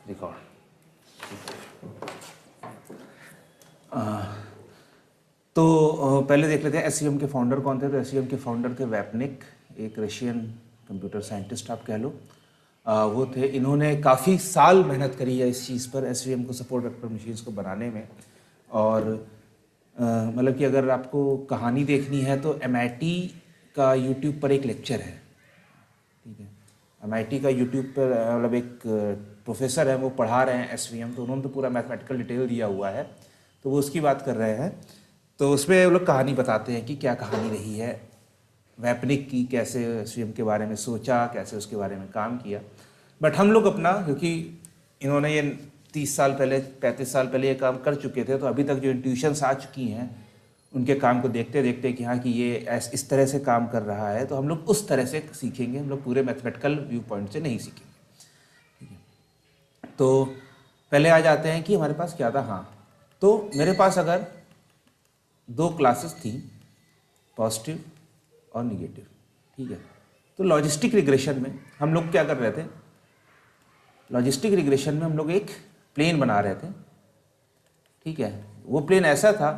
Record. तो पहले देख लेते हैं एसवीएम के फाउंडर कौन थे। तो एसवीएम के फाउंडर थे वैपनिक, एक रशियन कंप्यूटर साइंटिस्ट आप कह लो। वो थे, इन्होंने काफ़ी साल मेहनत करी है इस चीज़ पर, एसवीएम को, सपोर्ट वेक्टर मशीन्स को बनाने में। और मतलब कि अगर आपको कहानी देखनी है तो एमआईटी का यूट्यूब पर एक लेक्चर है, ठीक है। एमआईटी का यूट्यूब पर मतलब एक प्रोफेसर है, वो पढ़ा रहे हैं एसवीएम, तो उन्होंने तो पूरा मैथमेटिकल डिटेल दिया हुआ है, तो वो उसकी बात कर रहे हैं। तो उसमें वो लोग कहानी बताते हैं कि क्या कहानी रही है वैपनिक की, कैसे एसवीएम के बारे में सोचा, कैसे उसके बारे में काम किया। बट हम लोग अपना, क्योंकि इन्होंने ये 30 साल पहले 35 साल पहले ये काम कर चुके थे, तो अभी तक जो इंट्यूशंस आ चुकी हैं उनके काम को देखते देखते कि हाँ कि ये इस तरह से काम कर रहा है, तो हम लोग उस तरह से सीखेंगे। हम लोग पूरे मैथमेटिकल व्यू पॉइंट से नहीं सीखेंगे, ठीक है। तो पहले आ जाते हैं कि हमारे पास क्या था। हाँ, तो मेरे पास अगर दो क्लासेस थी, पॉजिटिव और निगेटिव, ठीक है। तो लॉजिस्टिक रिग्रेशन में हम लोग क्या कर रहे थे, लॉजिस्टिक रिग्रेशन में हम लोग एक प्लेन बना रहे थे, ठीक है। वो प्लेन ऐसा था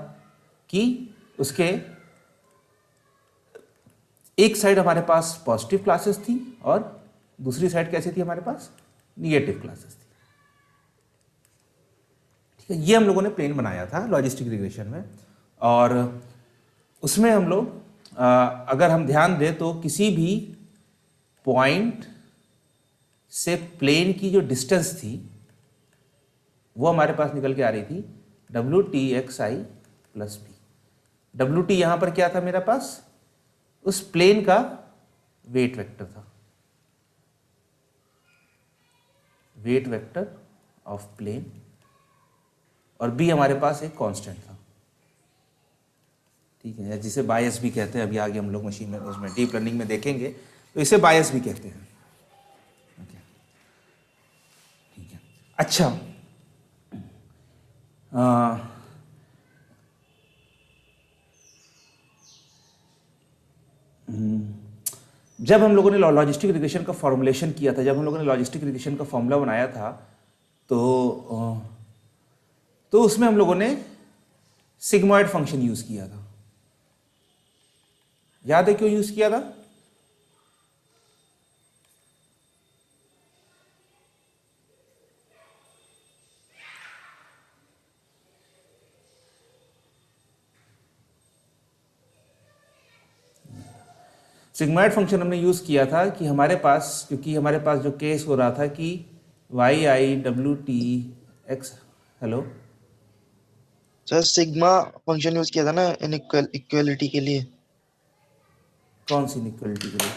कि उसके एक साइड हमारे पास पॉजिटिव क्लासेस थी और दूसरी साइड कैसी थी, हमारे पास निगेटिव क्लासेस थी, ठीक है। ये हम लोगों ने प्लेन बनाया था लॉजिस्टिक रिग्रेशन में। और उसमें हम लोग अगर हम ध्यान दें तो किसी भी पॉइंट से प्लेन की जो डिस्टेंस थी वो हमारे पास निकल के आ रही थी W T X I plus B. W T यहाँ पर क्या था मेरे पास, उस प्लेन का वेट वेक्टर था, वेट वेक्टर ऑफ प्लेन, और बी हमारे पास एक कांस्टेंट था, ठीक है, जिसे बायस भी कहते हैं। अभी आगे हम लोग मशीन में उसमें डीप लर्निंग में देखेंगे, तो इसे बायस भी कहते हैं, ठीक है। अच्छा, जब हम लोगों ने लॉजिस्टिक रिग्रेशन का फॉर्मुलेशन किया था, जब हम लोगों ने लॉजिस्टिक रिग्रेशन का फॉर्मूला बनाया था, तो उसमें हम लोगों ने सिग्मॉइड फंक्शन यूज किया था। याद है क्यों यूज किया था? सिग्मॉइड फंक्शन हमने यूज किया था कि हमारे पास, क्योंकि हमारे पास जो केस हो रहा था कि Y I W T X, hello sir sigma function use किया था ना इक्वलिटी के लिए। कौन सी इक्वलिटी के लिए?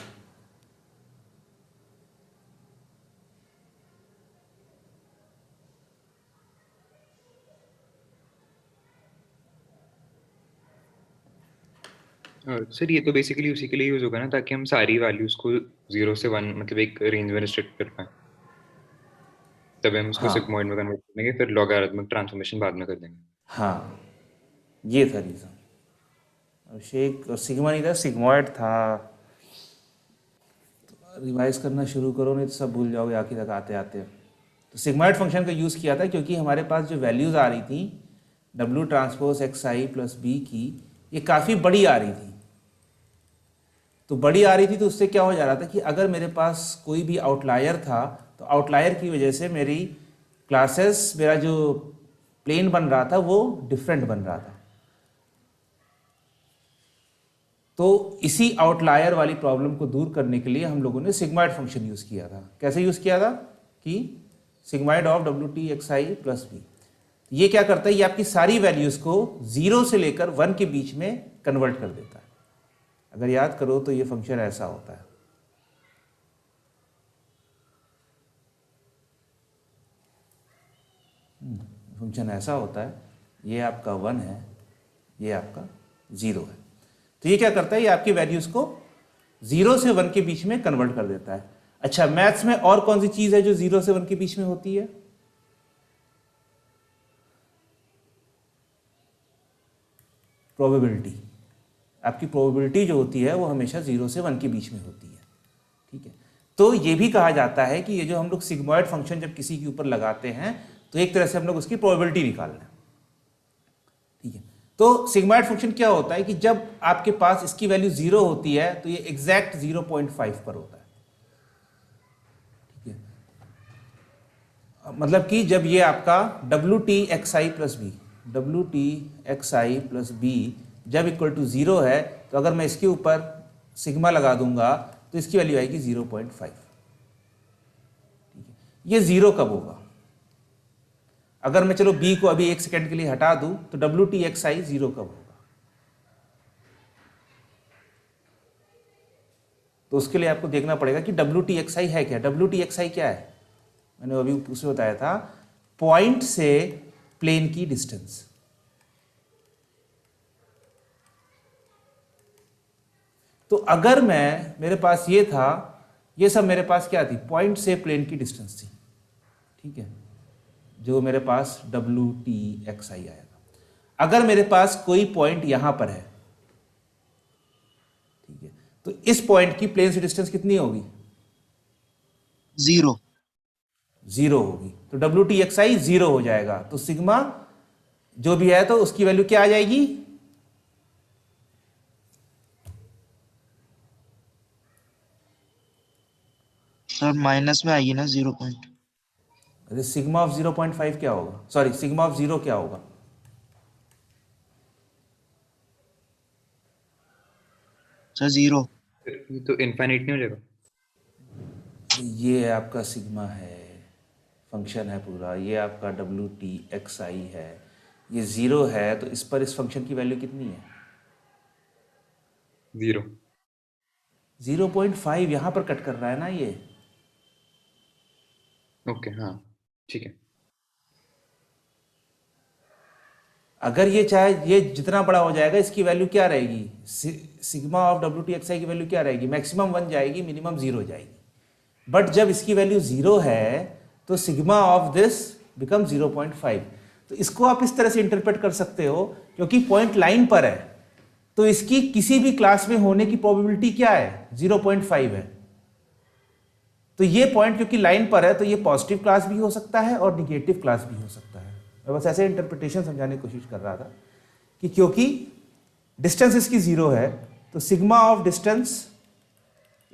सर ये तो बेसिकली उसी के लिए यूज होगा ना, ताकि हम सारी वैल्यूज को 0 से 1 मतलब एक रेंज में रिस्ट्रिक्ट कर पाए, तब हम उसको हाँ सिग्मॉइड में कन्वर्ट करेंगे, फिर लॉगरिथमिक ट्रांसफॉर्मेशन बाद में कर देंगे। हाँ, ये था रीज़न। अभिषेक, सिग्मा नहीं था, सिग्मॉइड था। रिवाइज करना शुरू करो, नहीं तो सब भूल जाओगे आखिर तक आते आते। तो सिग्मॉइड फंक्शन का यूज़ किया था क्योंकि हमारे पास जो वैल्यूज़ आ रही थी W transpose x I plus B की, ये काफ़ी बड़ी आ रही थी। तो बड़ी आ रही थी तो उससे क्या हो जा रहा था कि अगर मेरे पास कोई भी आउटलायर था, तो आउटलायर की वजह से मेरी क्लासेस, मेरा जो प्लेन बन रहा था वो डिफरेंट बन रहा था। तो इसी आउटलायर वाली प्रॉब्लम को दूर करने के लिए हम लोगों ने सिग्मॉइड फंक्शन यूज़ किया था। कैसे यूज़ किया था कि sigmoid of W T X I plus B. ये क्या करता है, ये आपकी सारी वैल्यूज़ को 0 से लेकर 1 के बीच में कन्वर्ट कर देता है। अगर याद करो तो ये फंक्शन ऐसा होता है, फंक्शन ऐसा होता है, ये आपका 1 है, ये आपका 0 है। तो ये क्या करता है, ये आपकी वैल्यूज़ को 0 से 1 के बीच में कन्वर्ट कर देता है। अच्छा, मैथ्स में और कौन सी चीज़ है जो 0 से 1 के बीच में होती है? प्रोबेबिलिटी। आपकी प्रोबेबिलिटी जो होती है वो हमेशा 0 से 1 के बीच में होती है, ठीक है। तो ये भी कहा जाता है कि ये जो हम लोग सिग्मॉइड फंक्शन जब किसी के ऊपर लगाते हैं तो एक तरह से हम लोग उसकी प्रोबेबिलिटी निकाल रहे हैं, ठीक है। तो सिग्मॉइड फंक्शन क्या होता है कि जब आपके पास इसकी वैल्यू 0 होती है तो ये एग्जैक्ट 0.5 पर होता है, ठीक है। मतलब कि जब ये आपका WTXI+B जब इक्वल टू 0 है तो अगर मैं इसके ऊपर सिग्मा लगा दूंगा तो इसकी वैल्यू आएगी 0.5, ठीक है। ये 0 कब होगा? अगर मैं चलो b को अभी 1 सेकेंड के लिए हटा दूं तो WTXI 0 कब होगा? तो उसके लिए आपको देखना पड़ेगा कि WTXI है क्या। WTXI क्या है? मैंने अभी उसे बताया था, पॉइंट से प्लेन की डिस्टेंस। तो अगर मेरे पास ये था, ये सब मेरे पास क्या थी? पॉइंट से प्लेन की डिस्टेंस थी, ठीक है, जो मेरे पास WTXI आएगा। अगर मेरे पास कोई पॉइंट यहां पर है, ठीक है, तो इस पॉइंट की प्लेन से डिस्टेंस कितनी होगी? 0 होगी। तो WTXI 0 हो जाएगा। तो सिग्मा जो भी है तो उसकी वैल्यू क्या आ जाएगी? सर माइनस में आएगी ना 0 पॉइंट। अरे सिग्मा ऑफ 0.5 क्या होगा? सॉरी, सिग्मा ऑफ 0 क्या होगा? सर 0। ये तो इनफाइनाइट नहीं हो जाएगा? ये आपका सिग्मा है, फंक्शन है पूरा, ये आपका WTXI है, ये 0 है, तो इस पर इस फंक्शन की वैल्यू कितनी है? 0। 0.5 यहां पर कट कर रहा है ना ये। ओके, हाँ ठीक है। अगर ये चाहे ये जितना बड़ा हो जाएगा इसकी वैल्यू क्या रहेगी? सिग्मा ऑफ WTXI की वैल्यू क्या रहेगी? मैक्सिमम 1 जाएगी, मिनिमम 0 जाएगी। बट जब इसकी वैल्यू 0 है तो सिग्मा ऑफ दिस बिकम 0.5। तो इसको आप इस तरह से इंटरप्रेट कर सकते हो, क्योंकि पॉइंट लाइन पर है तो इसकी किसी भी क्लास में होने की प्रोबेबिलिटी क्या है? 0.5 है। तो ये पॉइंट क्योंकि लाइन पर है तो ये पॉजिटिव क्लास भी हो सकता है और निगेटिव क्लास भी हो सकता है। मैं बस ऐसे इंटरप्रिटेशन समझाने की कोशिश कर रहा था कि क्योंकि डिस्टेंस इसकी 0 है तो sigma of distance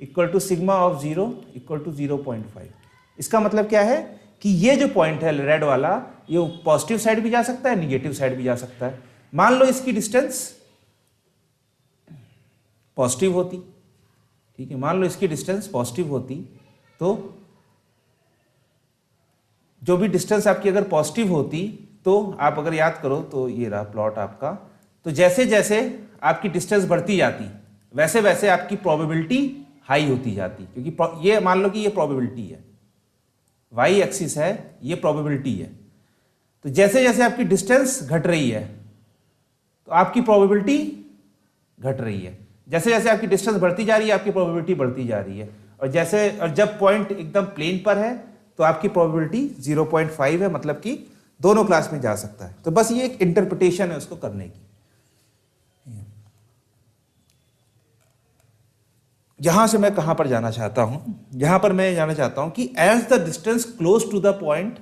equal to sigma of 0 equal to 0.5। इसका मतलब क्या है कि ये जो पॉइंट है रेड वाला, ये पॉजिटिव साइड भी जा सकता है, निगेटिव साइड भी जा सकता है। मान लो इसकी डिस्टेंस पॉजिटिव होती, ठीक है, मान लो इसकी डिस्टेंस पॉजिटिव होती तो जो भी डिस्टेंस आपकी अगर पॉजिटिव होती तो आप अगर याद करो तो ये रहा प्लॉट आपका। तो जैसे जैसे आपकी डिस्टेंस बढ़ती जाती वैसे वैसे आपकी प्रोबेबिलिटी हाई होती जाती, क्योंकि ये मान लो कि ये प्रोबेबिलिटी है, वाई एक्सिस है, ये प्रोबेबिलिटी है। तो जैसे जैसे आपकी डिस्टेंस घट रही है तो आपकी प्रोबेबिलिटी घट रही है, जैसे जैसे आपकी डिस्टेंस बढ़ती जा रही है आपकी प्रोबेबिलिटी बढ़ती जा रही है। और जब पॉइंट एकदम प्लेन पर है तो आपकी प्रोबेबिलिटी 0.5 है, मतलब कि दोनों क्लास में जा सकता है। तो बस ये एक इंटरप्रिटेशन है उसको करने की। यहां से मैं कहां पर जाना चाहता हूं? यहां पर मैं जाना चाहता हूं कि as the distance close to the point,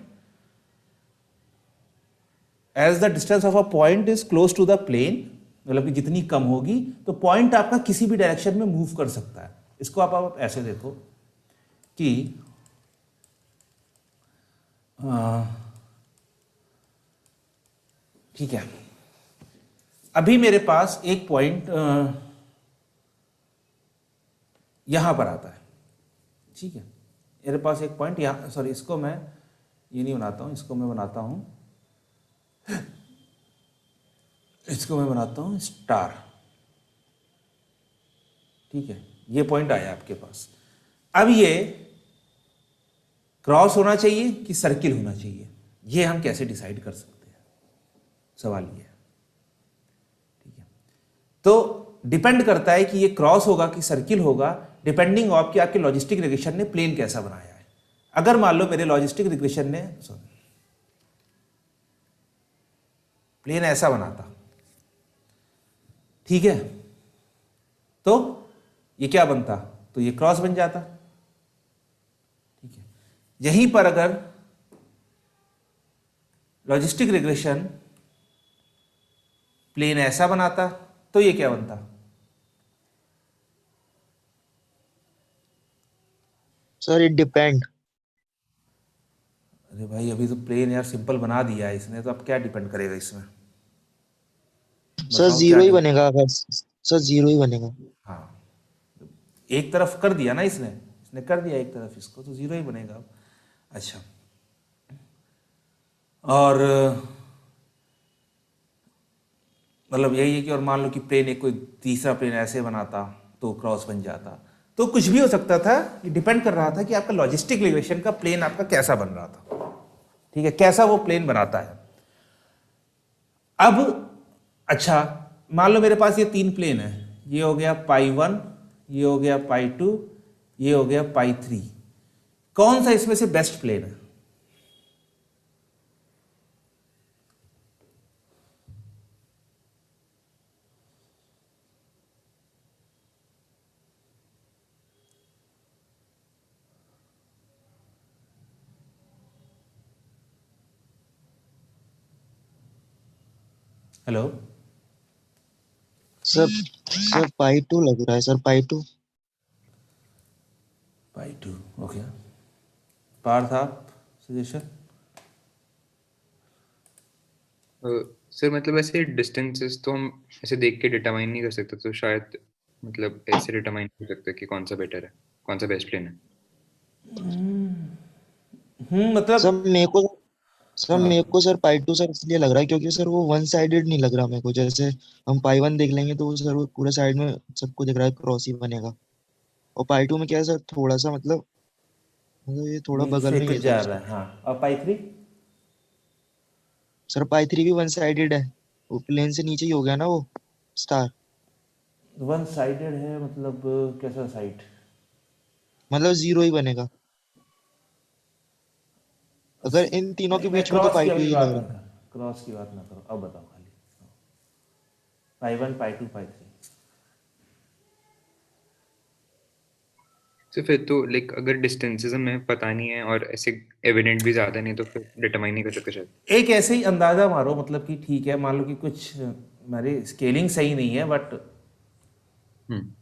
as the distance of a point is close to the plane, मतलब कि जितनी कम होगी तो पॉइंट आपका किसी भी डायरेक्शन में मूव कर सकता है। इसको आप ऐसे देखो कि ठीक है, अभी मेरे पास एक पॉइंट यहां पर आता है, ठीक है, मेरे पास एक पॉइंट यहां, सॉरी इसको मैं ये नहीं बनाता हूं, इसको मैं बनाता हूं स्टार, ठीक है। ये पॉइंट आया आपके पास। अब ये क्रॉस होना चाहिए कि सर्किल होना चाहिए, ये हम कैसे डिसाइड कर सकते हैं? सवाल ये है, ठीक है। तो डिपेंड करता है कि ये क्रॉस होगा कि सर्किल होगा, डिपेंडिंग ऑफ कि आपके लॉजिस्टिक रिग्रेशन ने प्लेन कैसा बनाया है। अगर मान लो मेरे लॉजिस्टिक रिग्रेशन ने प्लेन ऐसा बनाता, ठीक है, तो ये क्या बनता? तो ये क्रॉस बन जाता, यहीं पर अगर लॉजिस्टिक रिग्रेशन प्लेन ऐसा बनाता तो ये क्या बनता? Sir it depend. अरे भाई अभी तो प्लेन यार सिंपल बना दिया है इसने, तो अब क्या डिपेंड करेगा इसमें? सर बताओ क्या जीरो ही डिपेंड? बनेगा अगर। सर जीरो ही बनेगा। हाँ, एक तरफ कर दिया ना इसने, इसने कर दिया एक तरफ इसको, तो जीरो ही बनेगा अब। अच्छा, और मतलब यही है कि और मान लो कि प्लेन एक कोई तीसरा प्लेन ऐसे बनाता तो क्रॉस बन जाता। तो कुछ भी हो सकता था, ये डिपेंड कर रहा था कि आपका लॉजिस्टिक रिग्रेशन का प्लेन आपका कैसा बन रहा था। ठीक है, कैसा वो प्लेन बनाता है। अब अच्छा, मान लो मेरे पास ये तीन प्लेन है, ये हो गया पाई 1, ये हो गया पाई 2, ये हो गया पाई 3। कौन सा इसमें से बेस्ट प्लेन है? हेलो, सर पाई 2 लग रहा है सर, पाई 2। पाई 2, ओके। पार्थ आप सजेशन? सर मतलब ऐसे डिस्टेंसेस तो हम ऐसे देख के डिटरमाइन नहीं कर सकते, तो शायद मतलब ऐसे डिटरमाइन कर सकते हैं कि कौन सा बेटर है, कौन सा बेस्ट प्लेन है। सर मतलब मेरे को सर हाँ, मेरे को सर पाई 2 सर इसलिए लग रहा है क्योंकि सर वो वन साइडेड नहीं लग रहा मेरे को। जैसे हम पाई 1 देख लेंगे तो वो सर वो पूरे साइड में सबको दिख रहा है क्रॉस ही बनेगा। और पाई 2 में क्या है सर, थोड़ा सा मतलब ये थोड़ा बीच बगल से में ही कुछ है जा सर रहा उसके। है, हाँ। और पाई 3? सर पाई 3 भी वन साइडेड है। वो प्लेन से नीचे ही हो गया ना वो स्टार। वन साइडेड है मतलब कैसा साइड? मतलब जीरो ही बनेगा अगर इन तीनों के नहीं, मैं बीच में, तो क्रॉस की पाई 2 अभी ही बात लग रहा नहीं है। कर, क्रॉस की बात ना करो, अब बताओ खाली पाई 1, पाई 2, पाई 3। तो फिर तो लाइक अगर डिस्टेंसेस हमें पता नहीं है और ऐसे एविडेंट भी ज्यादा नहीं, तो फिर डिटरमाइन नहीं कर सकते शायद। एक ऐसे ही अंदाजा मारो, मतलब कि ठीक है, मान लो कि कुछ मेरी स्केलिंग सही नहीं है, बट हम्म।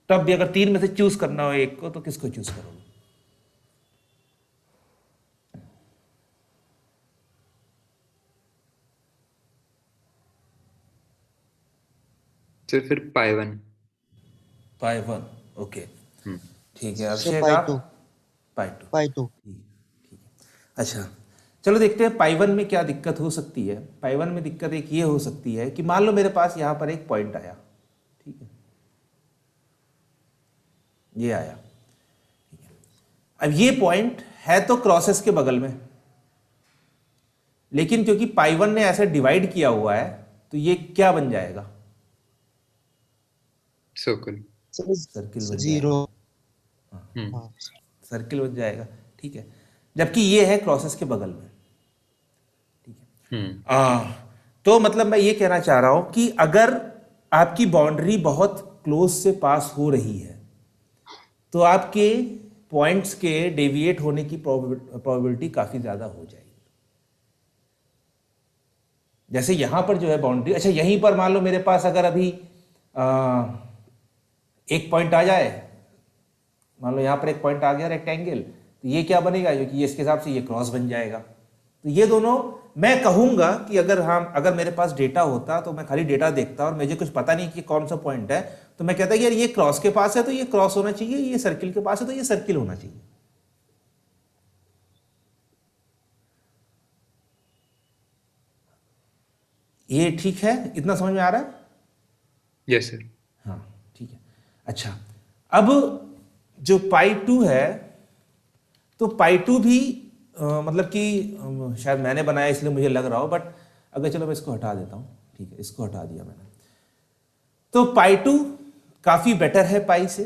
तब भी अगर तीन में से चूज करना हो एक को, तो किसको चूज करोगे? सर फिर पाई 1। पाई 1, ओके। हम्म। ठीक है, सर अभिषेक पाई आप? 2। पाई 2, पाई 2। ठीक, ठीक है। अच्छा, चलो देखते हैं पाई 1 में क्या दिक्कत हो सकती है। पाई 1 में दिक्कत एक ये हो सकती है कि मान लो मेरे पास यहाँ पर एक पॉइंट आया, ठीक है, ये आया। अब ये पॉइंट है तो क्रॉसेस के बगल में, लेकिन क्योंकि पाई 1 ने ऐसे डिवाइड किया हुआ है, तो ये क्या बन जाएगा? सर्कल। सर सर्किल बन जीरो। जाएगा। हम्म। हाँ। सर्किल बन जाएगा, ठीक है। जबकि ये है क्रॉसेस के बगल में, ठीक है। हम्म। तो मतलब मैं ये कहना चाह रहा हूं कि अगर आपकी बाउंड्री बहुत क्लोज से पास हो रही है, तो आपके पॉइंट्स के डेविएट होने की प्रोबेबिलिटी काफी ज्यादा हो जाएगी। जैसे यहां पर जो है बाउंड्री, अच्छा यहीं पर मान लो मेरे पास अगर अभी एक पॉइंट आ जाए, मान लो यहां पर एक पॉइंट आ गया रेक्टेंगल, तो ये क्या बनेगा, क्योंकि इसके हिसाब से ये क्रॉस बन जाएगा। तो ये दोनों, मैं कहूंगा कि अगर मेरे पास डेटा होता तो मैं खाली डेटा देखता और मुझे कुछ पता नहीं कि कौन सा पॉइंट है, तो मैं कहता कि यार ये क्रॉस के पास है तो ये क्रॉस होना चाहिए, ये सर्किल के पास है तो ये सर्किल होना चाहिए। ये ठीक है, इतना समझ में आ रहा है? Yes sir. हाँ, ठीक है। अच्छा, अब जो पाई 2 है, तो पाई 2 भी मतलब कि शायद मैंने बनाया इसलिए मुझे लग रहा हो, बट अगर चलो मैं इसको हटा देता हूँ, ठीक है, इसको हटा दिया मैंने। तो पाई 2 काफ़ी बेटर है पाई से,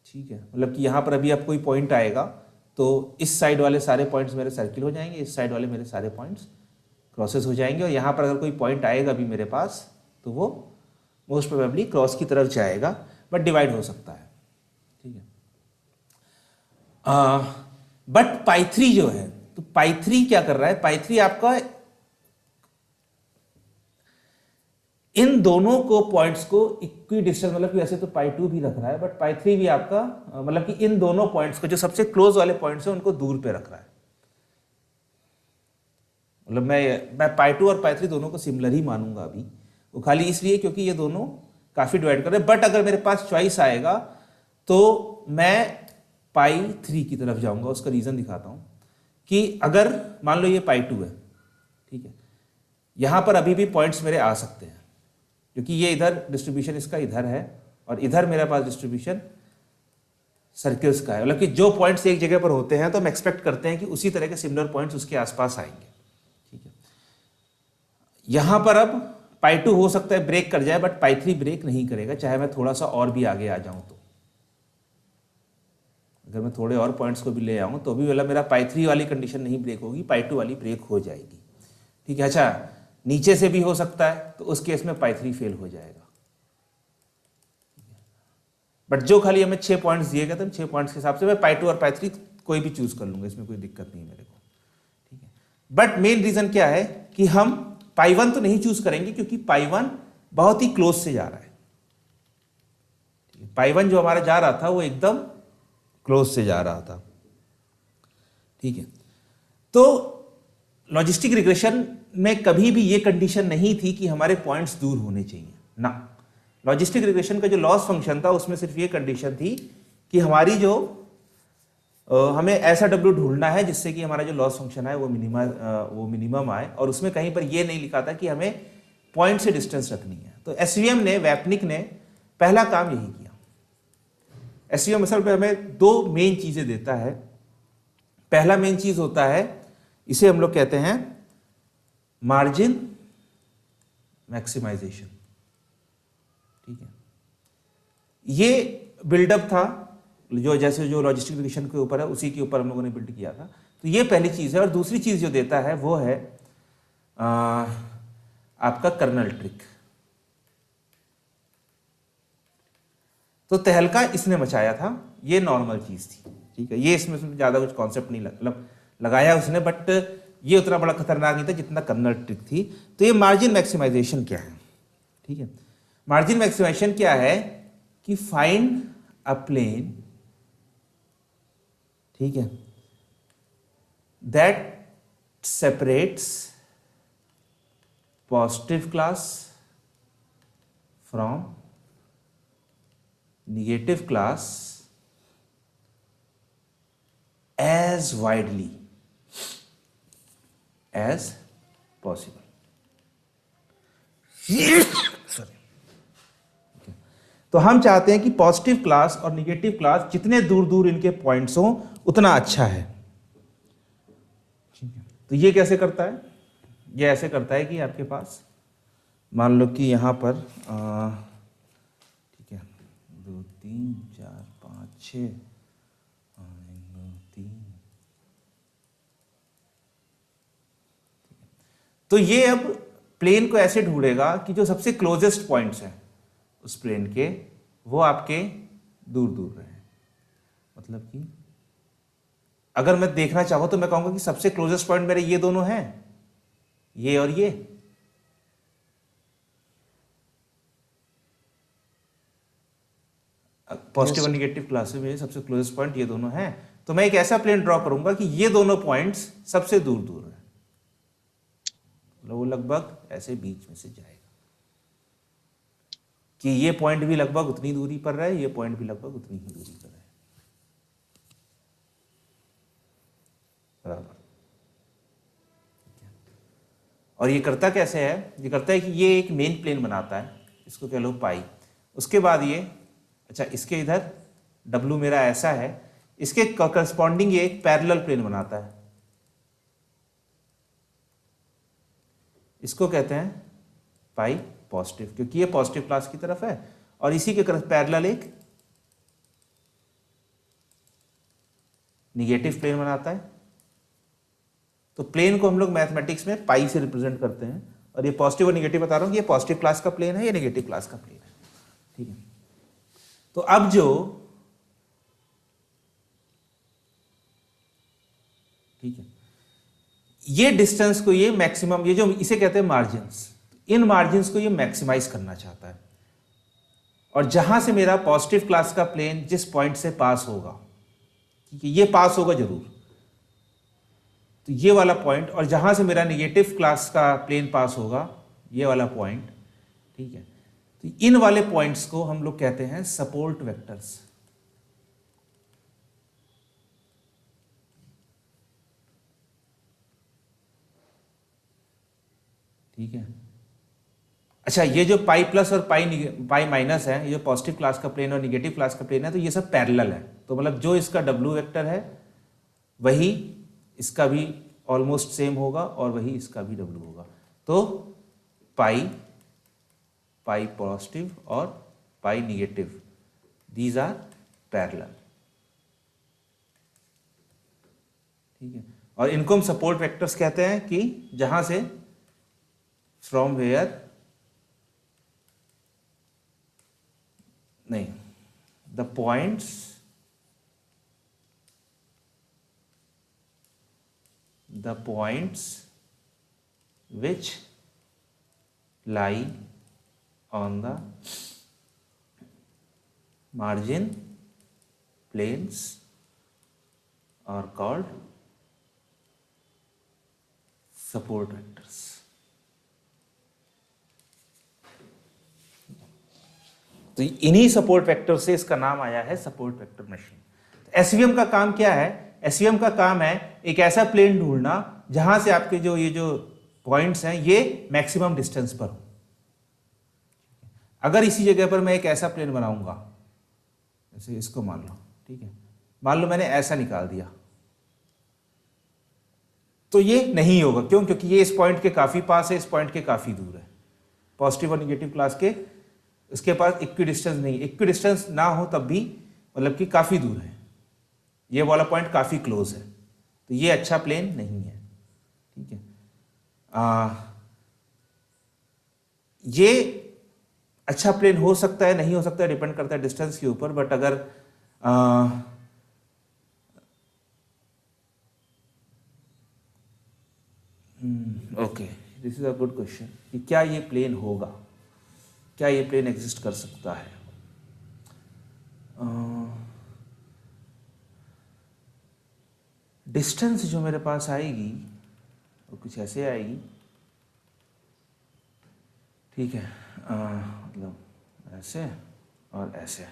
ठीक है। मतलब कि यहाँ पर अभी अब कोई पॉइंट आएगा तो इस साइड वाले सारे पॉइंट्स मेरे सर्किल हो जाएंगे, इस साइड वाले मेरे सारे पॉइंट्स क्रॉसेस हो जाएंगे, और यहाँ पर अगर कोई पॉइंट आएगा भी मेरे पास तो वो मोस्ट प्रोबेबली क्रॉस की तरफ जाएगा, बट डिवाइड हो सकता है, ठीक है। बट पाई 3 जो है, तो पाई 3 क्या कर रहा है, पाई 3 आपका इन दोनों को पॉइंट्स को इक्वी डिस्टेंस, मतलब कि वैसे तो पाई 2 भी रख रहा है, बट पाई 3 भी आपका मतलब कि इन दोनों पॉइंट्स को, जो सबसे क्लोज वाले पॉइंट्स हैं, उनको दूर पे रख रहा है। मतलब मैं पाई 2 और पाई 3 दोनों को सिमिलर ही मानूंगा अभी, वो खाली इसलिए क्योंकि ये दोनों काफी डिवाइड कर रहे हैं। बट अगर मेरे पास चॉइस आएगा तो मैं पाई 3 की तरफ जाऊंगा। उसका रीजन दिखाता हूं कि अगर मान लो ये पाई 2 है, ठीक है, यहां पर अभी भी पॉइंट्स मेरे आ सकते हैं क्योंकि ये इधर डिस्ट्रीब्यूशन इसका इधर है और इधर मेरे पास डिस्ट्रीब्यूशन सर्कल्स का है। मतलब कि जो पॉइंट्स एक जगह पर होते हैं तो हम एक्सपेक्ट करते हैं कि उसी तरह के सिमिलर पॉइंट्स उसके आसपास आएंगे, ठीक है। यहां पर अब पाई 2 हो सकता है ब्रेक कर जाए, बट पाई 3 ब्रेक नहीं करेगा, चाहे मैं थोड़ा सा और भी आगे आ जाऊं तो। अगर मैं थोड़े और पॉइंट्स को भी ले आऊं तो भी मतलब मेरा पाई 3 वाली कंडीशन नहीं ब्रेक होगी, पाई 2 वाली ब्रेक हो जाएगी, ठीक है। अच्छा, नीचे से भी हो सकता है, तो उस केस में पाई 3 फेल हो जाएगा। बट जो खाली हमें 6 पॉइंट्स दिए गए थे, 6 पॉइंट्स के हिसाब से मैं पाई 2 और पाई 3 कोई भी चूज कर लूंगा, इसमें कोई दिक्कत नहीं है मेरे को, ठीक है। बट मेन रीजन क्या है कि हम पाई 1 तो नहीं चूज करेंगे क्योंकि पाई 1 बहुत ही क्लोज से जा रहा है। पाई 1 जो हमारा जा रहा था वो एकदम क्लोज से जा रहा था, ठीक है। तो लॉजिस्टिक रिग्रेशन में कभी भी ये कंडीशन नहीं थी कि हमारे पॉइंट्स दूर होने चाहिए ना। लॉजिस्टिक रिग्रेशन का जो लॉस फंक्शन था उसमें सिर्फ ये कंडीशन थी कि हमारी जो हमें ऐसा डब्ल्यू ढूंढना है जिससे कि हमारा जो लॉस फंक्शन है वो मिनिमम आए, और उसमें कहीं पर ये नहीं लिखा था कि हमें पॉइंट से डिस्टेंस रखनी है। तो एसवीएम ने, वैपनिक ने पहला काम यही किया। एसवीएम असल में हमें 2 मेन चीजें देता है। पहला मेन चीज होता है, इसे हम लोग कहते हैं मार्जिन मैक्सिमाइजेशन, ठीक है। ये बिल्डअप था जो जैसे जो लॉजिस्टिक रिग्रेशन के ऊपर है उसी के ऊपर हम लोगों ने बिल्ड किया था। तो ये पहली चीज है। और दूसरी चीज जो देता है वो है आपका कर्नल ट्रिक। तो तहलका इसने मचाया था, ये नॉर्मल चीज थी, ठीक है। ये इसमें ज्यादा कुछ कॉन्सेप्ट नहीं लगाया उसने, बट ये उतना बड़ा खतरनाक नहीं था जितना कर्नल ट्रिक थी। तो ये मार्जिन मैक्सिमाइजेशन क्या है, ठीक है। मार्जिन मैक्सिमाइजेशन क्या है कि फाइंड अ प्लेन, ठीक है, that separates positive class from negative class as widely as possible. Sorry. तो हम चाहते हैं कि पॉजिटिव क्लास और निगेटिव क्लास जितने दूर दूर इनके पॉइंट्स हों उतना अच्छा है, ठीक है। तो ये कैसे करता है? ये ऐसे करता है कि आपके पास मान लो कि यहां पर ठीक है 2 3 4 5 6 तो ये अब प्लेन को ऐसे ढूंढेगा कि जो सबसे क्लोजेस्ट पॉइंट्स हैं उस प्लेन के वो आपके दूर दूर रहे। मतलब कि अगर मैं देखना चाहूं तो मैं कहूंगा कि सबसे क्लोजेस्ट पॉइंट मेरे ये दोनों हैं, ये और ये। पॉजिटिव और निगेटिव क्लास में सबसे क्लोजेस्ट पॉइंट ये दोनों हैं। तो मैं एक ऐसा प्लेन ड्रॉ करूंगा कि ये दोनों पॉइंट्स सबसे दूर दूर है, वो लगभग ऐसे बीच में से जाएगा कि ये पॉइंट भी लगभग उतनी दूरी पर रहे, ये पॉइंट भी लगभग उतनी ही दूरी पर रहे, बराबर। और ये करता कैसे है? ये करता है कि ये एक मेन प्लेन बनाता है, इसको कह लो पाई। उसके बाद ये, अच्छा इसके इधर W मेरा ऐसा है, इसके करस्पॉन्डिंग ये एक पैरेलल प्लेन बनाता है, इसको कहते हैं पाई पॉजिटिव, क्योंकि ये पॉजिटिव क्लास की तरफ है। और इसी के पैरेलल एक निगेटिव प्लेन बनाता है। तो प्लेन को हम लोग मैथमेटिक्स में पाई से रिप्रेजेंट करते हैं। और ये पॉजिटिव और निगेटिव बता रहा हूं कि ये पॉजिटिव क्लास का प्लेन है, ये नेगेटिव क्लास का प्लेन है, ठीक है। तो अब जो ये डिस्टेंस को ये मैक्सिमम, ये जो इसे कहते हैं मार्जिन्स, इन मार्जिन्स को ये मैक्सिमाइज करना चाहता है। और जहां से मेरा पॉजिटिव क्लास का प्लेन जिस पॉइंट से पास होगा, ठीक है, ये पास होगा जरूर, तो ये वाला पॉइंट, और जहां से मेरा निगेटिव क्लास का प्लेन पास होगा, ये वाला पॉइंट, ठीक है, तो इन वाले पॉइंट्स को हम लोग कहते हैं सपोर्ट वेक्टर्स। ठीक है। अच्छा, ये जो पाई प्लस और पाई माइनस है, ये जो पॉजिटिव क्लास का प्लेन और निगेटिव क्लास का प्लेन है, तो ये सब पैरेलल है। तो मतलब जो इसका डब्ल्यू वेक्टर है वही इसका भी ऑलमोस्ट सेम होगा, और वही इसका भी डब्ल्यू होगा। तो पाई पॉजिटिव और पाई निगेटिव, दीज आर पैरेलल। ठीक है। और इनको हम सपोर्ट वेक्टर्स कहते हैं कि जहां से, फ्रॉम वेयर, नहीं, the points which lie on the margin planes are called support vectors. तो इन्हीं सपोर्ट वेक्टर से इसका नाम आया है सपोर्ट वेक्टर मशीन। एसवीएम का काम क्या है? एसवीएम का काम है एक ऐसा प्लेन ढूंढना जहां से आपके ये जो पॉइंट्स हैं ये मैक्सिमम डिस्टेंस पर हो। अगर इसी जगह पर मैं एक ऐसा प्लेन बनाऊंगा, जैसे इसको मान लो, ठीक है, मान लो मैंने ऐसा निकाल दिया, तो ये नहीं होगा। क्यों? क्योंकि ये इस पॉइंट के काफी पास है, इस पॉइंट के काफी दूर है। पॉजिटिव और निगेटिव क्लास के इसके पास इक्वी डिस्टेंस नहीं, इक्वी डिस्टेंस ना हो तब भी मतलब कि काफी दूर है, ये वाला पॉइंट काफी क्लोज है, तो ये अच्छा प्लेन नहीं है। ठीक है। ये अच्छा प्लेन हो सकता है, नहीं हो सकता है, डिपेंड करता है डिस्टेंस के ऊपर। बट अगर okay, this is a good question कि क्या ये प्लेन होगा, क्या ये प्लेन एग्जिस्ट कर सकता है? डिस्टेंस जो मेरे पास आएगी वो कुछ ऐसे आएगी, ठीक है, मतलब ऐसे और ऐसे।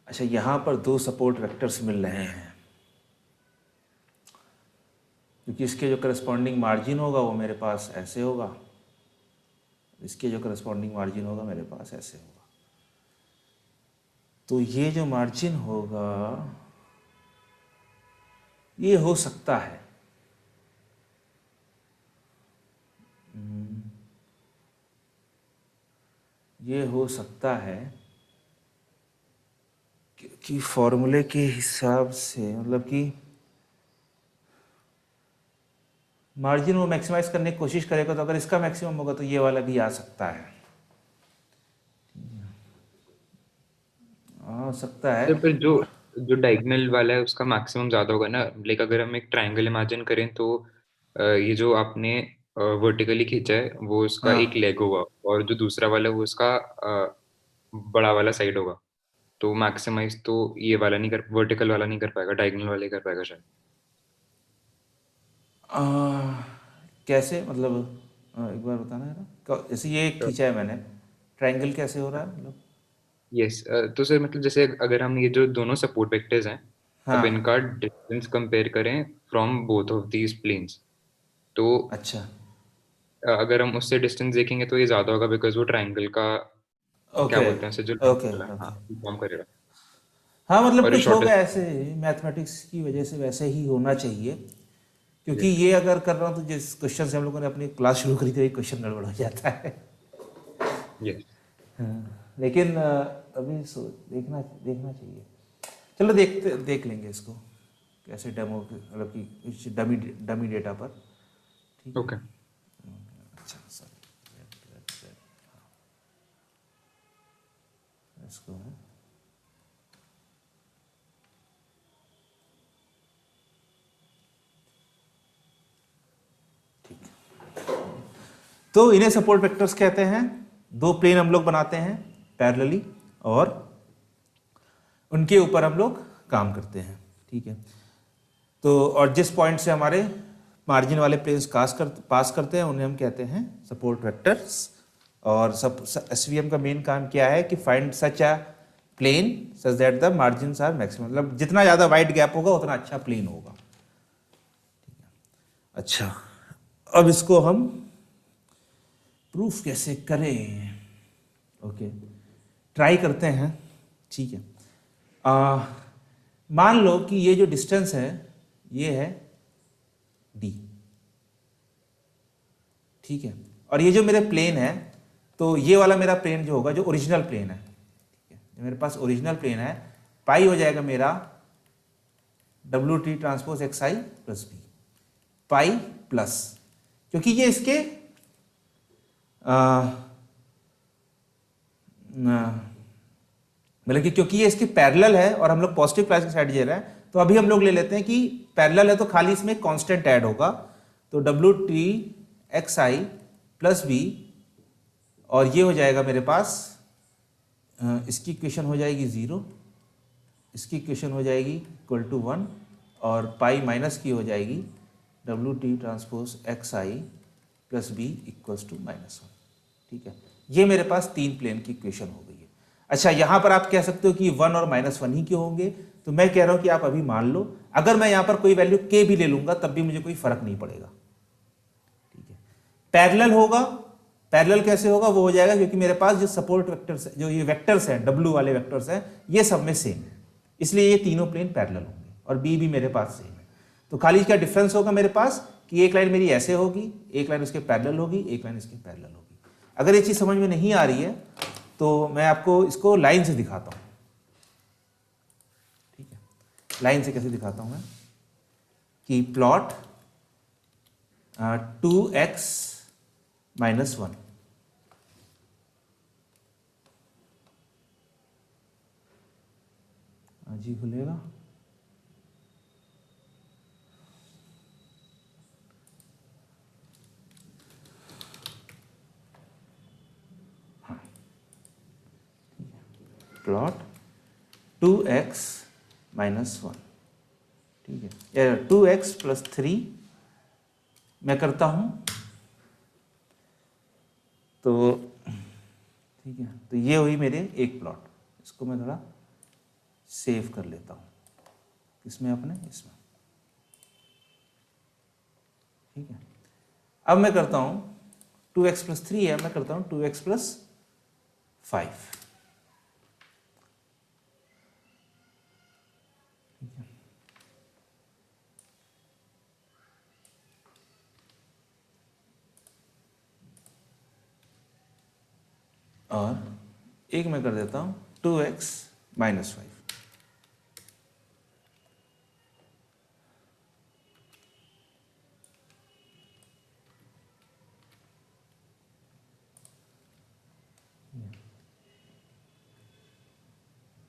अच्छा, यहाँ पर दो सपोर्ट वेक्टर्स मिल रहे हैं, क्योंकि इसके जो करस्पॉन्डिंग मार्जिन होगा वो मेरे पास ऐसे होगा, इसके जो करस्पॉन्डिंग मार्जिन होगा मेरे पास ऐसे होगा। तो ये जो मार्जिन होगा ये हो सकता है ये हो सकता है कि फॉर्मूले के हिसाब से, मतलब कि मार्जिन वो मैक्सिमाइज करने की कोशिश करेगा, तो अगर इसका मैक्सिमम होगा तो ये वाला भी आ सकता है, आ सकता है। तो फिर जो जो डायगोनल वाला है उसका मैक्सिमम ज्यादा होगा ना। लाइक अगर हम एक ट्रायंगल इमेजिन करें तो ये जो आपने वर्टिकली खींचा है वो उसका एक हाँ, लेग होगा, और जो दूसरा वाला है वो उसका बड़ा वाला साइड होगा। तो मैक्सिमाइज तो ये वाला नहीं कर, वर्टिकल वाला नहीं कर पाएगा, डायगोनल वाला ही कर पाएगा शायद। कैसे मतलब? एक बार बताना है ना, जैसे ये खींचा है मैंने, ट्रायंगल कैसे हो रहा है मतलब? यस, तो सर मतलब जैसे अगर हम ये जो दोनों सपोर्ट वेक्टर्स हैं, अब हाँ, इनका डिस्टेंस कंपेयर करें from both of these planes, तो अच्छा, अगर हम उससे डिस्टेंस देखेंगे तो ये ज्यादा होगा, बिकॉज वो ट्रायंगल का क्या ओके, बोलते हैं उसे, जो ओके, triangle है, हाँ ओके। फॉर्म करेगा। हाँ, मतलब और ये कुछ होगा शॉर्टेस्ट। ऐसे, मैथमेटिक्स की वजह से वैसे ही होना चाहिए। क्योंकि यस। ये अगर कर रहा हूँ तो जिस क्वेश्चन से हम लोगों ने अपनी क्लास शुरू करी थी, क्वेश्चन गड़बड़ हो जाता है। यस। हाँ, लेकिन अभी देखना देखना चाहिए। चलो देख लेंगे इसको कैसे, डेमो मतलब कि डमी डमी डेटा पर। ठीक है। ओके। अच्छा, सर इसको है, तो इन्हें सपोर्ट वेक्टर्स कहते हैं। दो प्लेन हम लोग बनाते हैं पैरेलली और उनके ऊपर हम लोग काम करते हैं, ठीक है। तो और जिस पॉइंट से हमारे मार्जिन वाले प्लेन्स पास करते हैं उन्हें हम कहते हैं सपोर्ट वेक्टर्स। और सब एसवीएम का मेन काम क्या है कि find such a plane such that the margins are maximum, मतलब जितना ज़्यादा वाइड गैप होगा उतना अच्छा प्लेन होगा। अच्छा, अब इसको हम प्रूफ कैसे करें? ओके, ट्राई करते हैं, ठीक है। मान लो कि ये जो डिस्टेंस है ये है d, ठीक है। और ये जो मेरे प्लेन है, तो ये वाला मेरा प्लेन जो होगा, जो ओरिजिनल प्लेन है, ठीक है, मेरे पास ओरिजिनल प्लेन है, पाई हो जाएगा मेरा WT transpose XI plus B, pi plus, क्योंकि ये इसके मतलब कि क्योंकि ये इसके पैरेलल है और हम लोग पॉजिटिव क्लास की साइड ले रहे हैं, तो अभी हम लोग ले लेते हैं कि पैरेलल है तो खाली इसमें कांस्टेंट ऐड होगा, तो WT XI प्लस बी, और ये हो जाएगा मेरे पास, इसकी इक्वेशन हो जाएगी 0, इसकी इक्वेशन हो जाएगी इक्वल टू 1, और पाई माइनस की हो जाएगी WT transpose XI plus B equals to -1, ठीक है। ये मेरे पास तीन प्लेन की इक्वेशन हो गई है। अच्छा, यहाँ पर आप कह सकते हो कि 1 और -1 ही क्यों होंगे, तो मैं कह रहा हूँ कि आप अभी मान लो, अगर मैं यहाँ पर कोई वैल्यू k भी ले लूंगा तब भी मुझे कोई फर्क नहीं पड़ेगा, ठीक है। पैरेलल होगा, पैरेलल कैसे होगा, वो हो जाएगा क्योंकि मेरे पास जो सपोर्ट वेक्टर्स, जो ये वेक्टर्स हैं, W वाले वेक्टर्स हैं, ये सब में सेम है, इसलिए ये तीनों प्लेन पैरेलल होंगे, और B भी मेरे पास सेम है। तो खाली क्या डिफरेंस होगा मेरे पास कि एक लाइन मेरी ऐसे होगी, एक लाइन उसके पैरेलल होगी, एक लाइन इसके पैरेलल होगी। अगर ये चीज़ समझ में नहीं आ रही है तो मैं आपको इसको लाइन से दिखाता हूँ, ठीक है। लाइन से कैसे दिखाता हूँ मैं, कि प्लॉट 2x -1, जी खुलेगा, प्लॉट 2x -1, ठीक है, या 2x + 3 मैं करता हूं, तो ठीक है। तो ये हुई मेरे एक प्लॉट, इसको मैं थोड़ा सेव कर लेता हूं, इसमें अपने इसमें, ठीक है। अब मैं करता हूं 2x + 3 है, मैं करता हूं 2x + 5, और एक मैं कर देता हूं 2x - 5,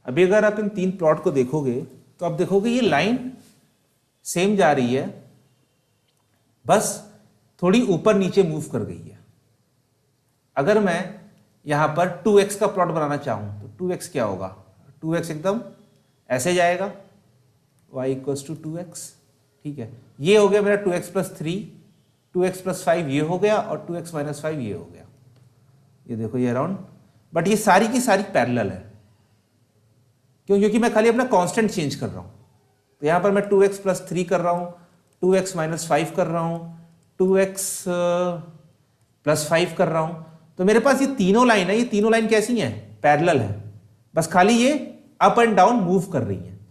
अभी अगर आप इन तीन प्लॉट को देखोगे तो आप देखोगे ये लाइन सेम जा रही है, बस थोड़ी ऊपर नीचे मूव कर गई है। अगर मैं यहां पर 2x का प्लॉट बनाना चाहूं तो 2x क्या होगा, 2x एकदम ऐसे जाएगा, y = 2x, ठीक है। ये हो गया मेरा 2x + 3, 2x + 5 ये हो गया, और 2x - 5 ये हो गया, ये देखो ये अराउंड, बट ये सारी की सारी पैरेलल है, क्यों, क्योंकि मैं खाली अपना कांस्टेंट चेंज कर रहा हूं। तो यहां पर मैं 2x + 3 कर रहा हूं, 2x - 5 कर रहा हूं, 2x + 5 कर रहा हूं, तो मेरे पास ये तीनों लाइन है, ये तीनों लाइन कैसी हैं, पैरेलल है, बस खाली ये अप एंड डाउन मूव कर रही हैं,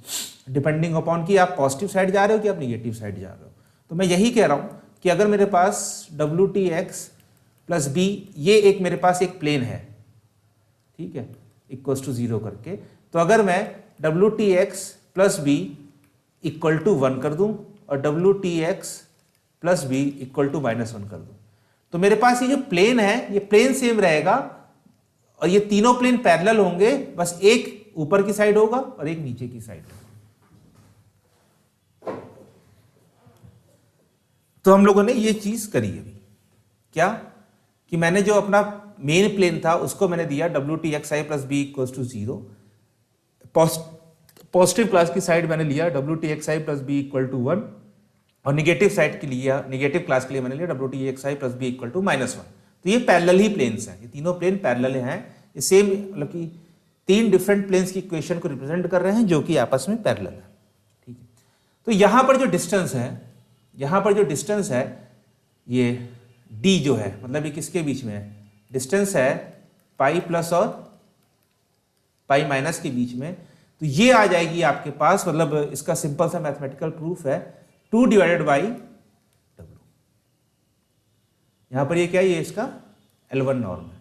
डिपेंडिंग अपॉन कि आप पॉजिटिव साइड जा रहे हो कि आप निगेटिव साइड जा रहे हो। तो मैं यही कह रहा हूं कि अगर मेरे पास WTX + B, ये एक मेरे पास एक प्लेन है, ठीक है, = 0 करके, तो अगर मैं WTX + B = 1 कर दूं और WTX + B = -1 कर दूं, तो मेरे पास ये जो प्लेन है ये प्लेन सेम रहेगा, और ये तीनों प्लेन पैरेलल होंगे, बस एक ऊपर की साइड होगा और एक नीचे की साइड होगा। तो हम लोगों ने ये चीज करी अभी, क्या कि मैंने जो अपना मेन प्लेन था उसको मैंने दिया WTXI plus B equals to 0, positive class की साइड मैंने लिया WTXI plus B equal to 1, और निगेटिव साइड के लिए, निगेटिव क्लास के लिए मैंने लिया WTXI plus B equal to -1। तो ये पैरेलल ही प्लेन्स हैं, ये तीनों प्लेन पैरेलल हैं, ये सेम मतलब कि 3 डिफरेंट प्लेन्स की इक्वेशन को रिप्रेजेंट कर रहे हैं जो कि आपस में पैरेलल है। ठीक है, तो यहां पर जो डिस्टेंस है, यहां पर जो डिस्टेंस है ये d जो है, मतलब ये किसके बीच में है, डिस्टेंस है पाई प्लस और पाई माइनस के बीच में। तो ये आ जाएगी आपके पास, मतलब इसका सिंपल सा मैथमेटिकल प्रूफ है 2 डिवाइडेड बाई W। यहां पर ये क्या है, ये इसका L1 नॉर्म है।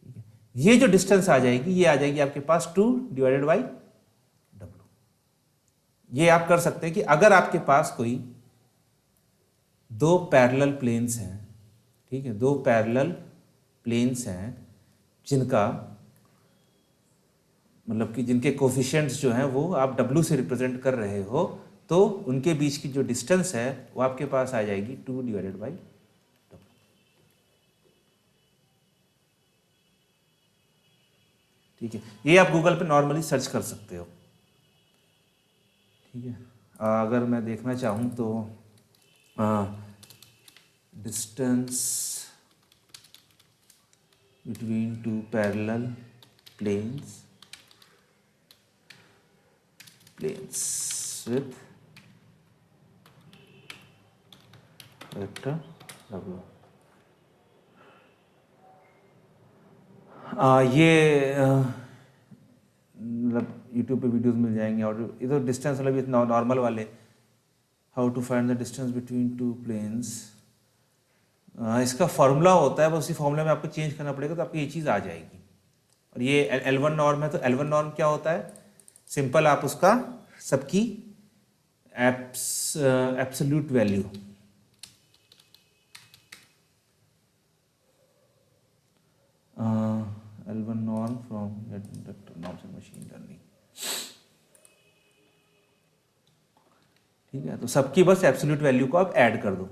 ठीक है, ये जो डिस्टेंस आ जाएगी ये आ जाएगी आपके पास 2 डिवाइडेड बाई W। ये आप कर सकते हैं कि अगर आपके पास कोई 2 पैरेलल प्लेन्स हैं, ठीक है, 2 पैरेलल प्लेन्स हैं जिनका मतलब कि जिनके कोफिशिएंट्स जो हैं वो आप W से रिप्रेजेंट कर रहे हो, तो उनके बीच की जो डिस्टेंस है वो आपके पास आ जाएगी 2 डिवाइडेड बाई W। ठीक है, ये आप गूगल पे नॉर्मली सर्च कर सकते हो। ठीक है, अगर मैं देखना चाहूँ तो distance between 2 parallel planes with vector W। ये मतलब यूट्यूब पे वीडियोस मिल जाएंगे, और ये तो डिस्टेंस मतलब ये नॉर्मल वाले, how to find the distance between 2 planes, इसका फॉर्मूला होता है, बस उसी फॉर्मूला में आपको चेंज करना पड़ेगा तो आपको ये चीज़ आ जाएगी। और ये L1 नॉर्म है, तो L1 नॉर्म क्या होता है, सिंपल आप उसका सबकी absolute value L1 norm from inductor norms in machine learning. ठीक है, तो सबकी बस एब्सोल्यूट वैल्यू को आप ऐड कर दो,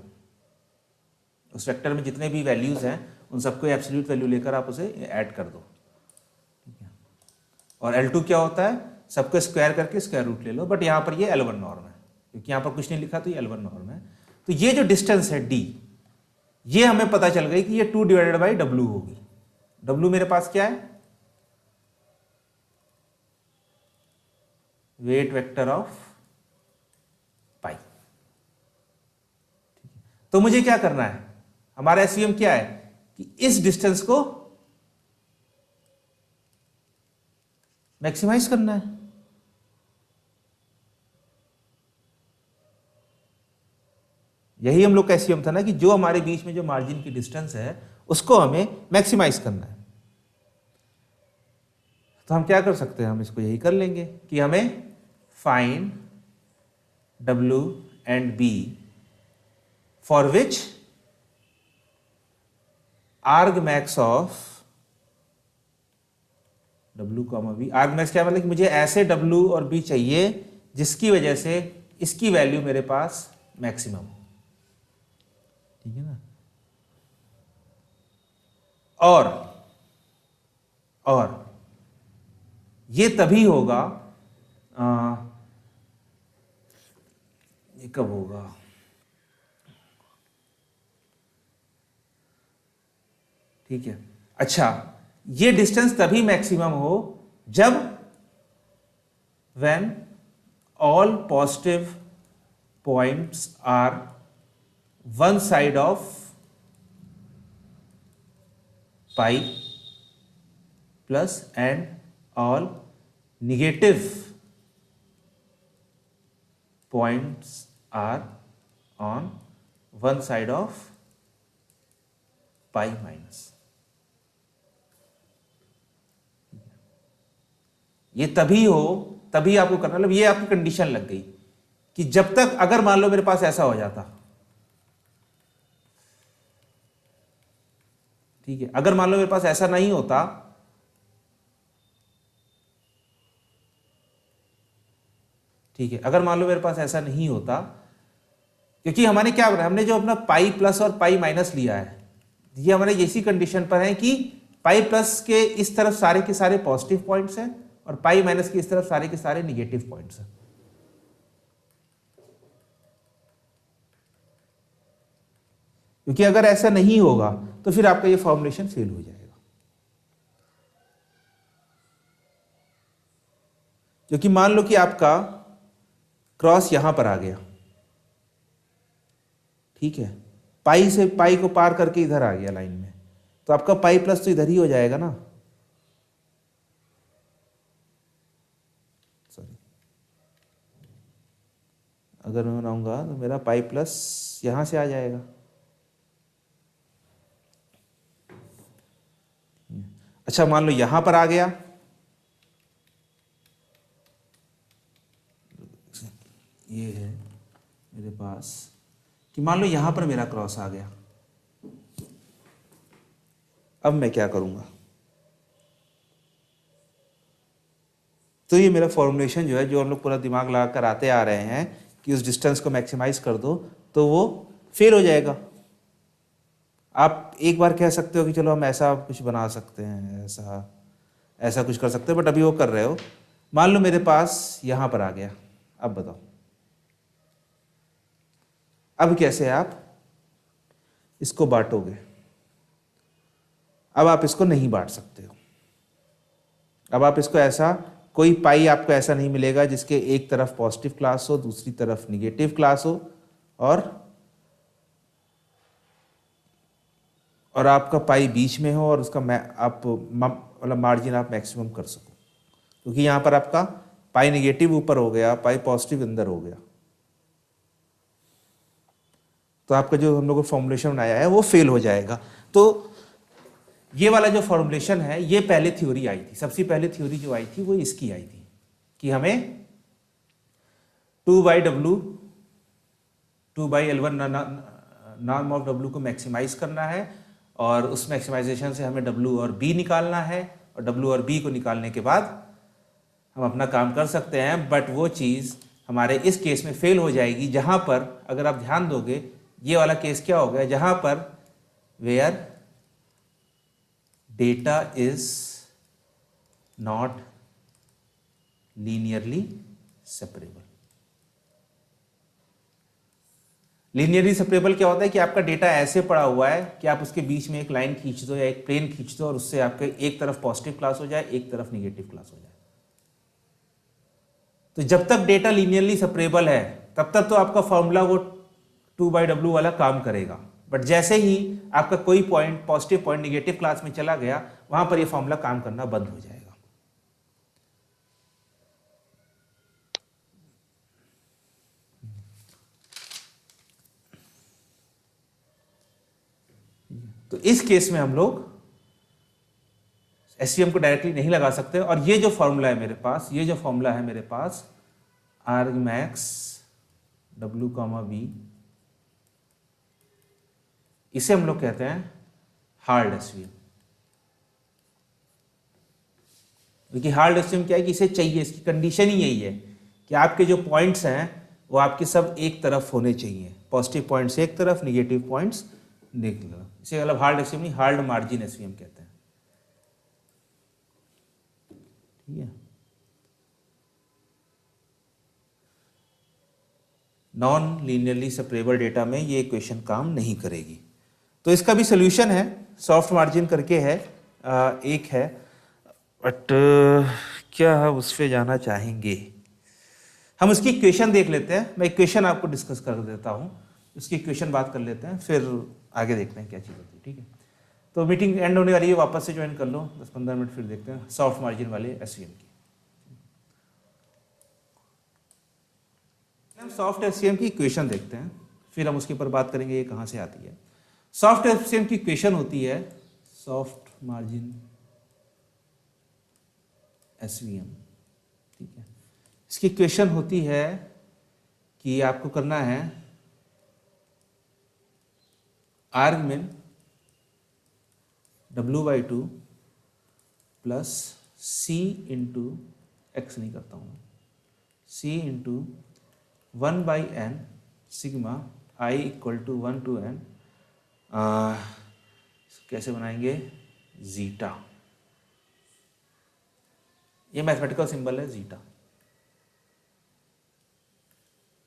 उस वेक्टर में जितने भी वैल्यूज हैं उन सबको एब्सोल्यूट वैल्यू लेकर आप उसे ऐड कर दो। ठीक है, और L2 क्या होता है, सबको स्क्वायर करके स्क्वायर रूट ले लो, बट यहाँ पर ये L1 नॉर्म है, क्योंकि यहाँ पर कुछ नहीं लिखा तो ये L1 नॉर्म है। तो ये जो डिस्टेंस है D, ये हमें पता चल गई कि ये 2 डिवाइडेड बाई W होगी। W मेरे पास क्या है, वेट वेक्टर ऑफ पाई। तो मुझे क्या करना है, हमारा एसवीएम क्या है कि इस डिस्टेंस को मैक्सिमाइज करना है। यही हम लोग का एसवीएम था ना, कि जो हमारे बीच में जो मार्जिन की डिस्टेंस है उसको हमें मैक्सिमाइज करना है। तो हम क्या कर सकते हैं, हम इसको यही कर लेंगे कि हमें find W and B for which argmax of W, B। argmax क्या मतलब कि मुझे ऐसे W और B चाहिए जिसकी वजह से इसकी वैल्यू मेरे पास मैक्सिमम हो। ठीक है ना, और ये तभी होगा, ये कब होगा, ठीक है, अच्छा, ये डिस्टेंस तभी मैक्सिमम हो जब when all positive points are one side of pi plus and all negative points are on one side of pi minus। ये तभी हो, तभी आपको करना, मतलब ये आपकी कंडीशन लग गई कि जब तक, अगर मान लो मेरे पास ऐसा हो जाता, ठीक है, अगर मान लो मेरे पास ऐसा नहीं होता, ठीक है, अगर मान लो मेरे पास ऐसा नहीं होता, क्योंकि हमारे क्या बना, हमने जो अपना पाई प्लस और पाई माइनस लिया है, ये हमारे इसी कंडीशन पर है कि पाई प्लस के इस तरफ सारे के सारे पॉजिटिव पॉइंट्स हैं और पाई माइनस के इस तरफ सारे के सारे निगेटिव पॉइंट्स हैं। क्योंकि अगर ऐसा नहीं होगा तो फिर आपका ये फॉर्मुलेशन फेल हो जाएगा। क्योंकि मान लो कि आपका क्रॉस यहां पर आ गया, ठीक है, पाई से पाई को पार करके इधर आ गया लाइन में, तो आपका पाई प्लस तो इधर ही हो जाएगा ना। सॉरी, अगर मैं बनाऊंगा तो मेरा पाई प्लस यहां से आ जाएगा। अच्छा, मान लो यहां पर आ गया, ये है मेरे पास कि मान लो यहां पर मेरा क्रॉस आ गया। अब मैं क्या करूंगा, तो ये मेरा फॉर्मुलेशन जो है, जो हम लोग पूरा दिमाग लगाकर आते आ रहे हैं कि उस डिस्टेंस को मैक्सिमाइज कर दो, तो वो फेल हो जाएगा। आप एक बार कह सकते हो कि चलो हम ऐसा कुछ बना सकते हैं, ऐसा कुछ कर सकते हैं, बट अभी वो कर रहे हो। मान लो मेरे पास यहां पर आ गया, अब बताओ अब कैसे आप इसको बांटोगे। अब आप इसको नहीं बांट सकते हो। अब आप इसको ऐसा, कोई पाई आपको ऐसा नहीं मिलेगा जिसके एक तरफ पॉजिटिव क्लास हो, दूसरी तरफ निगेटिव क्लास हो, और आपका पाई बीच में हो और उसका आप मतलब मार्जिन आप मैक्सिमम कर सको। क्योंकि यहाँ पर आपका पाई निगेटिव ऊपर हो गया, पाई पॉजिटिव अंदर हो गया, तो आपका जो हम लोगों ने फॉर्मुलेशन बनाया है वो फेल हो जाएगा। तो ये वाला जो फॉर्मुलेशन है, ये पहले थ्योरी आई थी, सबसे पहले थ्योरी जो आई थी वो इसकी आई थी कि हमें 2/W 2/L1 norm of W को मैक्सिमाइज करना है, और उस मैक्सिमाइजेशन से हमें W और B निकालना है, और W और B को निकालने के बाद हम अपना काम कर सकते हैं। बट वो चीज़ हमारे इस केस में फेल हो जाएगी, जहाँ पर अगर आप ध्यान दोगे, ये वाला केस क्या हो गया, जहाँ पर where data is not linearly separable. Linearly separable क्या होता है कि आपका डेटा ऐसे पड़ा हुआ है कि आप उसके बीच में एक लाइन खींच दो या एक प्लेन खींच दो, और उससे आपके एक तरफ पॉजिटिव क्लास हो जाए, एक तरफ निगेटिव क्लास हो जाए। तो जब तक डेटा लीनियरली सेपरेबल है तब तक तो आपका फॉर्मूला वो 2/W वाला काम करेगा। बट जैसे ही आपका कोई point positive point negative class में चला गया, वहां पर ये फॉर्मूला काम करना बंद हो जाएगा। तो इस केस में हम लोग एसवीएम को डायरेक्टली नहीं लगा सकते, और ये जो फॉर्मूला है मेरे पास, ये जो फॉर्मूला है मेरे पास argmax W, B, इसे हम लोग कहते हैं हार्ड एसवीएम। क्योंकि हार्ड एसवीएम क्या है कि इसे चाहिए, इसकी कंडीशन ही यही है कि आपके जो पॉइंट्स हैं वो आपके सब एक तरफ होने चाहिए, पॉजिटिव पॉइंट्स एक तरफ, निगेटिव पॉइंट्स नेगेटिव तरफ। इसे मतलब हार्ड एसवीएम नहीं, हार्ड मार्जिन एसवीएम कहते हैं। ठीक है, नॉन लीनियरली सेपरेबल डेटा में ये इक्वेशन काम नहीं करेगी। तो इसका भी सोल्यूशन है, सॉफ्ट मार्जिन करके है, एक है, बट क्या हम उस पर जाना चाहेंगे? हम उसकी इक्वेशन देख लेते हैं, मैं इक्वेशन आपको डिस्कस कर देता हूँ, उसकी इक्वेशन बात कर लेते हैं, फिर आगे देखते हैं क्या चीज़ होती है। ठीक है, तो मीटिंग एंड होने वाली है, वापस से ज्वाइन कर लो 10-15 मिनट, फिर देखते हैं सॉफ्ट मार्जिन वाले एसवीएम की। हम सॉफ्ट एसवीएम की इक्वेशन देखते हैं, फिर हम उसके ऊपर बात करेंगे ये कहाँ से आती है। सॉफ्ट एसवीएम की इक्वेशन होती है सॉफ्ट मार्जिन एसवीएम। ठीक है, इसकी इक्वेशन होती है कि आपको करना है आर्गमिन W/2 plus C into x नहीं करता हूँ, C into 1/n sigma I = 1 to n कैसे बनाएंगे, जीटा, ये मैथमेटिकल सिंबल है जीटा,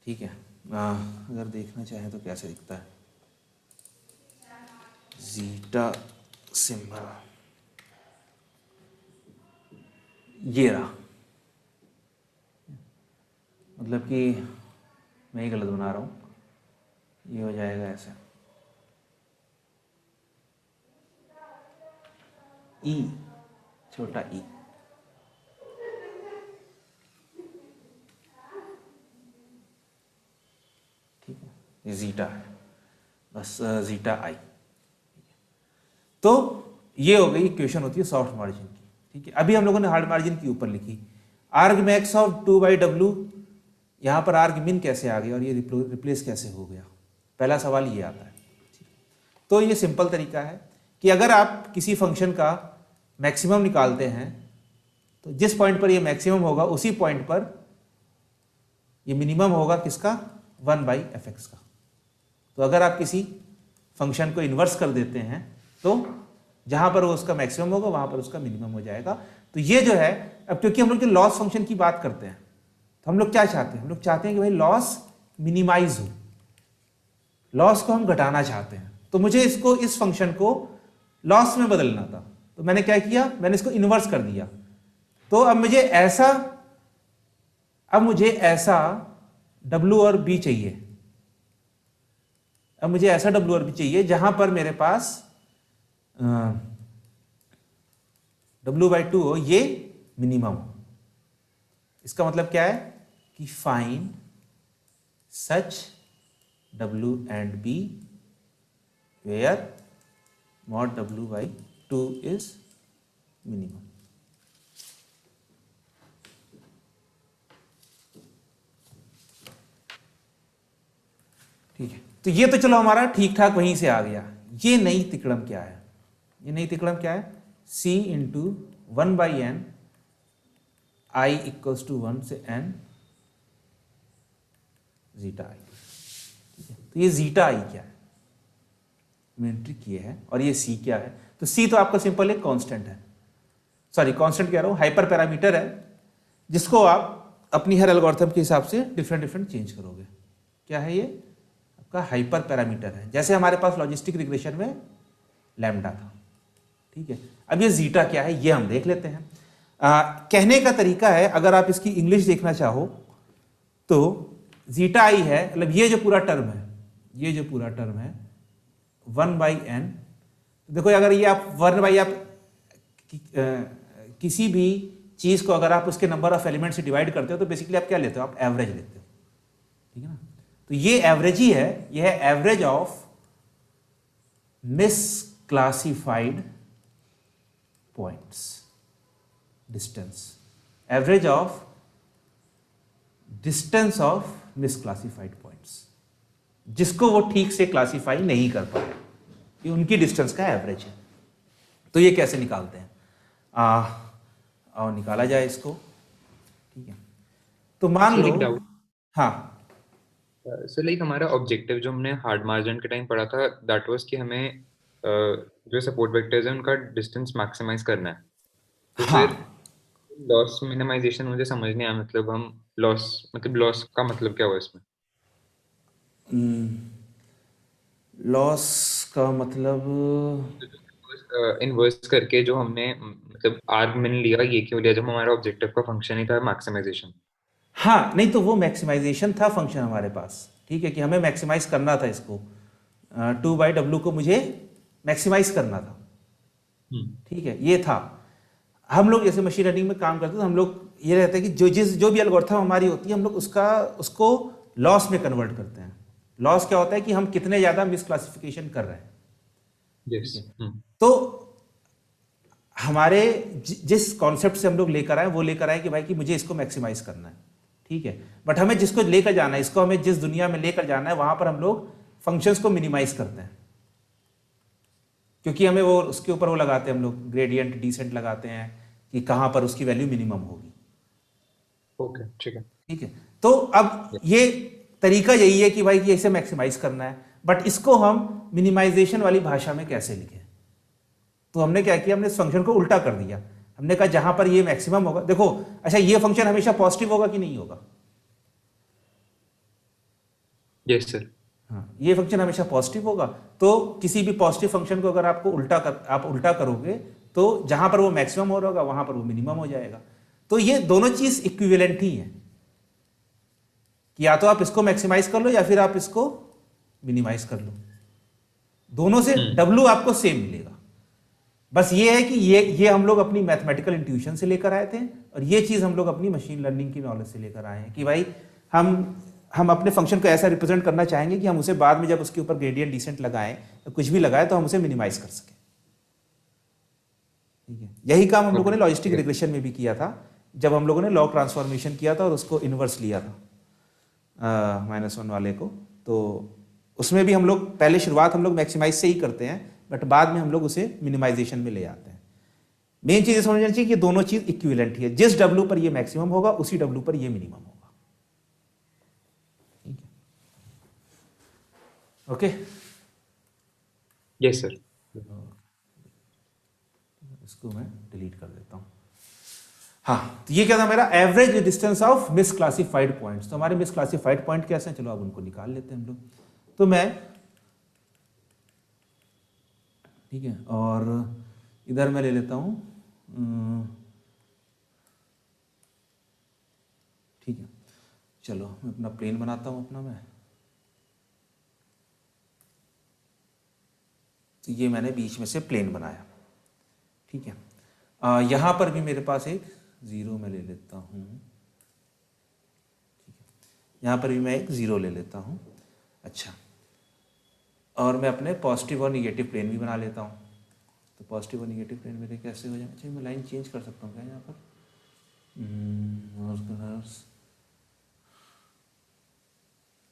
ठीक है। अगर देखना चाहें तो कैसे दिखता है जीटा सिंबल, ये रहा, मतलब कि मैं ही गलत बना रहा हूँ, ये हो जाएगा ऐसे, ई, छोटा ई, ठीक है, ये जीटा है, बस जीटा आई। तो ये हो गई इक्वेशन होती है सॉफ्ट मार्जिन की, ठीक है। अभी हम लोगों ने हार्ड मार्जिन की ऊपर लिखी, आर्ग मैक्स ऑफ 2/w, यहाँ पर आर्ग मिन कैसे आ गया और ये रिप्लेस कैसे हो गया, पहला सवाल ये आता है। तो ये सिंपल तरीका है कि अगर आप किसी फंक्शन का मैक्सिमम निकालते हैं तो जिस पॉइंट पर ये मैक्सिमम होगा उसी पॉइंट पर ये मिनिमम होगा किसका, 1/fx का। तो अगर आप किसी फंक्शन को इन्वर्स कर देते हैं तो जहां पर वो उसका मैक्सिमम होगा वहां पर उसका मिनिमम हो जाएगा। तो ये जो है, अब क्योंकि हम लोग जो लॉस फंक्शन की बात करते हैं तो हम लोग क्या चाहते हैं, हम लोग चाहते हैं कि भाई लॉस मिनिमाइज हो, लॉस को हम घटाना चाहते हैं। तो मुझे इसको, इस फंक्शन को लॉस में बदलना था, तो मैंने क्या किया, मैंने इसको इन्वर्स कर दिया। तो अब मुझे ऐसा W और B चाहिए, अब मुझे ऐसा W और B चाहिए जहां पर मेरे पास W/2 हो, ये मिनिमम हो। इसका मतलब क्या है कि find such W and B where mod W/2 is minimum। ठीक है, तो ये तो चलो हमारा ठीक ठाक वहीं से आ गया। ये नई तिकड़म क्या है, ये नई तिकड़म क्या है, C इंटू 1/n i = 1 से n जीटा आई। ठीक है, तो ये जीटा आई क्या है, मेट्रिक ये है, और ये C क्या है। तो C तो आपका सिंपल एक कांस्टेंट है, सॉरी कांस्टेंट कह रहा हूं, हाइपर पैरामीटर है, जिसको आप अपनी हर एल्गोरिथम के हिसाब से डिफरेंट चेंज करोगे। क्या है ये आपका हाइपर पैरामीटर है, जैसे हमारे पास लॉजिस्टिक रिग्रेशन में लैम्डा था। ठीक है, अब ये जीटा क्या है ये हम देख लेते हैं। कहने का तरीका है, अगर आप इसकी इंग्लिश देखना चाहो तो जीटा आई है, मतलब ये जो पूरा टर्म है, ये जो पूरा टर्म है 1/n। देखो अगर ये आप 1 आप किसी भी चीज को अगर आप उसके नंबर ऑफ एलिमेंट से डिवाइड करते हो तो बेसिकली आप क्या लेते हो, आप एवरेज लेते हो। ठीक है ना, तो ये एवरेज ही है, ये है average of misclassified points, distance, average of distance of misclassified points, जिसको वो ठीक से क्लासिफाई नहीं कर पाए, ये उनकी डिस्टेंस का एवरेज है। तो ये कैसे निकालते हैं, और निकाला जाए इसको। ठीक है, तो मान लो, हाँ सो लाइक हमारा ऑब्जेक्टिव जो हमने हार्ड मार्जिन के टाइम पढ़ा था, दैट वाज कि हमें जो सपोर्ट वेक्टर्स हैं उनका डिस्टेंस मैक्सिमाइज करना है। तो हाँ, फिर लॉस मिनिमाइजेशन मुझे समझ नहीं आया, मतलब हम लॉस का मतलब क्या हुआ इसमें? लॉस का मतलब इन्वर्स करके जो हमने मतलब आर्ग मिन लिया, ये क्यों लिया जब हमारा ऑब्जेक्टिव का फंक्शन ही था मैक्सिमाइजेशन? हाँ, नहीं तो वो मैक्सिमाइजेशन था फंक्शन हमारे पास। ठीक है, कि हमें मैक्सिमाइज करना था इसको, 2/w को मुझे मैक्सिमाइज करना था। ठीक है, ये था। हम लोग जैसे मशीन लर्निंग में काम करते हैं तो हम लोग ये रहता है कि जो भी एल्गोरिथम हमारी होती है हम लोग उसको लॉस में कन्वर्ट करते हैं। लॉस क्या होता है कि हम कितने ज्यादा मिसक्लासिफिकेशन कर रहे हैं। यस। तो हमारे जिस कॉन्सेप्ट से हम लोग लेकर आए वो लेकर आए कि भाई कि मुझे इसको मैक्सिमाइज करना है। ठीक है, बट हमें जिसको लेकर जाना है, इसको हमें जिस दुनिया में लेकर जाना है वहां पर हम लोग फंक्शंस को मिनिमाइज करते हैं, क्योंकि हमें वो उसके ऊपर वो लगाते हैं, हम लोग ग्रेडियंट डिसेंट लगाते हैं कि कहां पर उसकी वैल्यू मिनिमम होगी। ओके, ठीक है। ठीक है, तो अब ये तरीका यही है कि भाई कि इसे मैक्सिमाइज करना है, बट इसको हम मिनिमाइजेशन वाली भाषा में कैसे लिखें। तो हमने क्या किया, हमने इस फंक्शन को उल्टा कर दिया। हमने कहा जहां पर ये मैक्सिमम होगा, देखो अच्छा ये फंक्शन हमेशा पॉजिटिव होगा कि नहीं होगा? Yes sir. हाँ, ये फंक्शन हमेशा पॉजिटिव होगा। तो किसी भी पॉजिटिव फंक्शन को अगर आपको आप उल्टा करोगे तो जहां पर वो मैक्सिमम हो रहा होगा वहां पर वो मिनिमम हो जाएगा। तो ये दोनों चीज इक्विवेलेंट ही है कि या तो आप इसको मैक्सिमाइज कर लो या फिर आप इसको मिनिमाइज कर लो, दोनों से W आपको सेम मिलेगा। बस ये है कि ये हम लोग अपनी मैथमेटिकल इंट्यूशन से लेकर आए थे और ये चीज हम लोग अपनी मशीन लर्निंग की नॉलेज से लेकर आए हैं कि भाई हम अपने फंक्शन को ऐसा रिप्रेजेंट करना चाहेंगे कि हम उसे बाद में जब उसके ऊपर ग्रेडियंट डिसेंट लगाएं या कुछ भी लगाएं तो हम उसे मिनिमाइज कर सकें। ठीक है, यही काम हम लोगों ने लॉजिस्टिक रिग्रेशन में भी किया था, जब हम लोगों ने लॉग ट्रांसफॉर्मेशन किया था और उसको इनवर्स लिया था -1 वाले को। तो उसमें भी हम लोग पहले शुरुआत हम लोग मैक्सिमाइज से ही करते हैं, बट बाद में हम लोग उसे मिनिमाइजेशन में ले आते हैं। मेन चीज समझना चाहिए कि दोनों चीज इक्विवेलेंट है, जिस W पर ये मैक्सिमम होगा उसी W पर ये मिनिमम होगा। ठीक है, ओके। Yes sir. इसको मैं डिलीट कर देता हूँ। हाँ, तो ये क्या था मेरा average distance of misclassified points. तो हमारे मिसक्लासिफाइड पॉइंट कैसे हैं, चलो अब उनको निकाल लेते हैं हम लोग। तो मैं ठीक है, और इधर मैं ले लेता हूँ ठीक है, चलो मैं अपना प्लेन बनाता हूँ अपना मैं। तो ये मैंने बीच में से प्लेन बनाया। ठीक है, यहाँ पर भी मेरे पास एक 0 मैं ले लेता हूँ। ठीक है, यहाँ पर भी मैं एक 0 ले लेता हूँ। अच्छा, और मैं अपने पॉजिटिव और निगेटिव प्लेन भी बना लेता हूँ। तो पॉजिटिव और निगेटिव प्लेन मेरे कैसे हो जाना चाहिए? मैं लाइन चेंज कर सकता हूँ क्या यहाँ पर? और कलर्स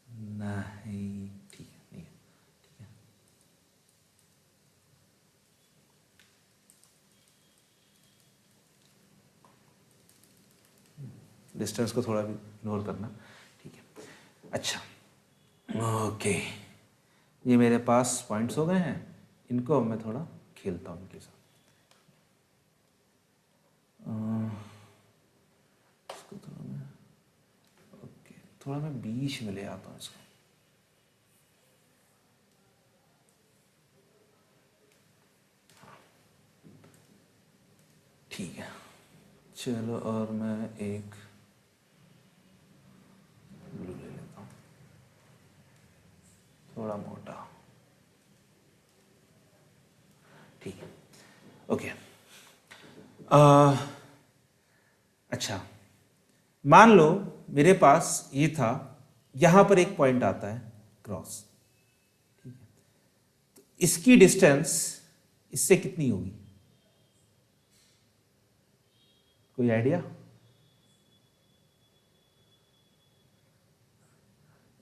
नहीं, ठीक है, नहीं है, ठीक है। डिस्टेंस को थोड़ा भी इग्नोर करना। ठीक है, अच्छा, ओके, ये मेरे पास पॉइंट्स हो गए हैं। इनको अब मैं थोड़ा खेलता हूँ इनके साथ। इसको थोड़ा मैं ओके, थोड़ा मैं बीच में ले आता हूँ इसको। ठीक है, चलो, और मैं एक ब्लू ले लेता हूँ, थोड़ा मोटा। ठीक है, ओके। अच्छा, मान लो मेरे पास ये था, यहां पर एक पॉइंट आता है क्रॉस। ठीक है, तो इसकी डिस्टेंस इससे कितनी होगी? कोई आइडिया?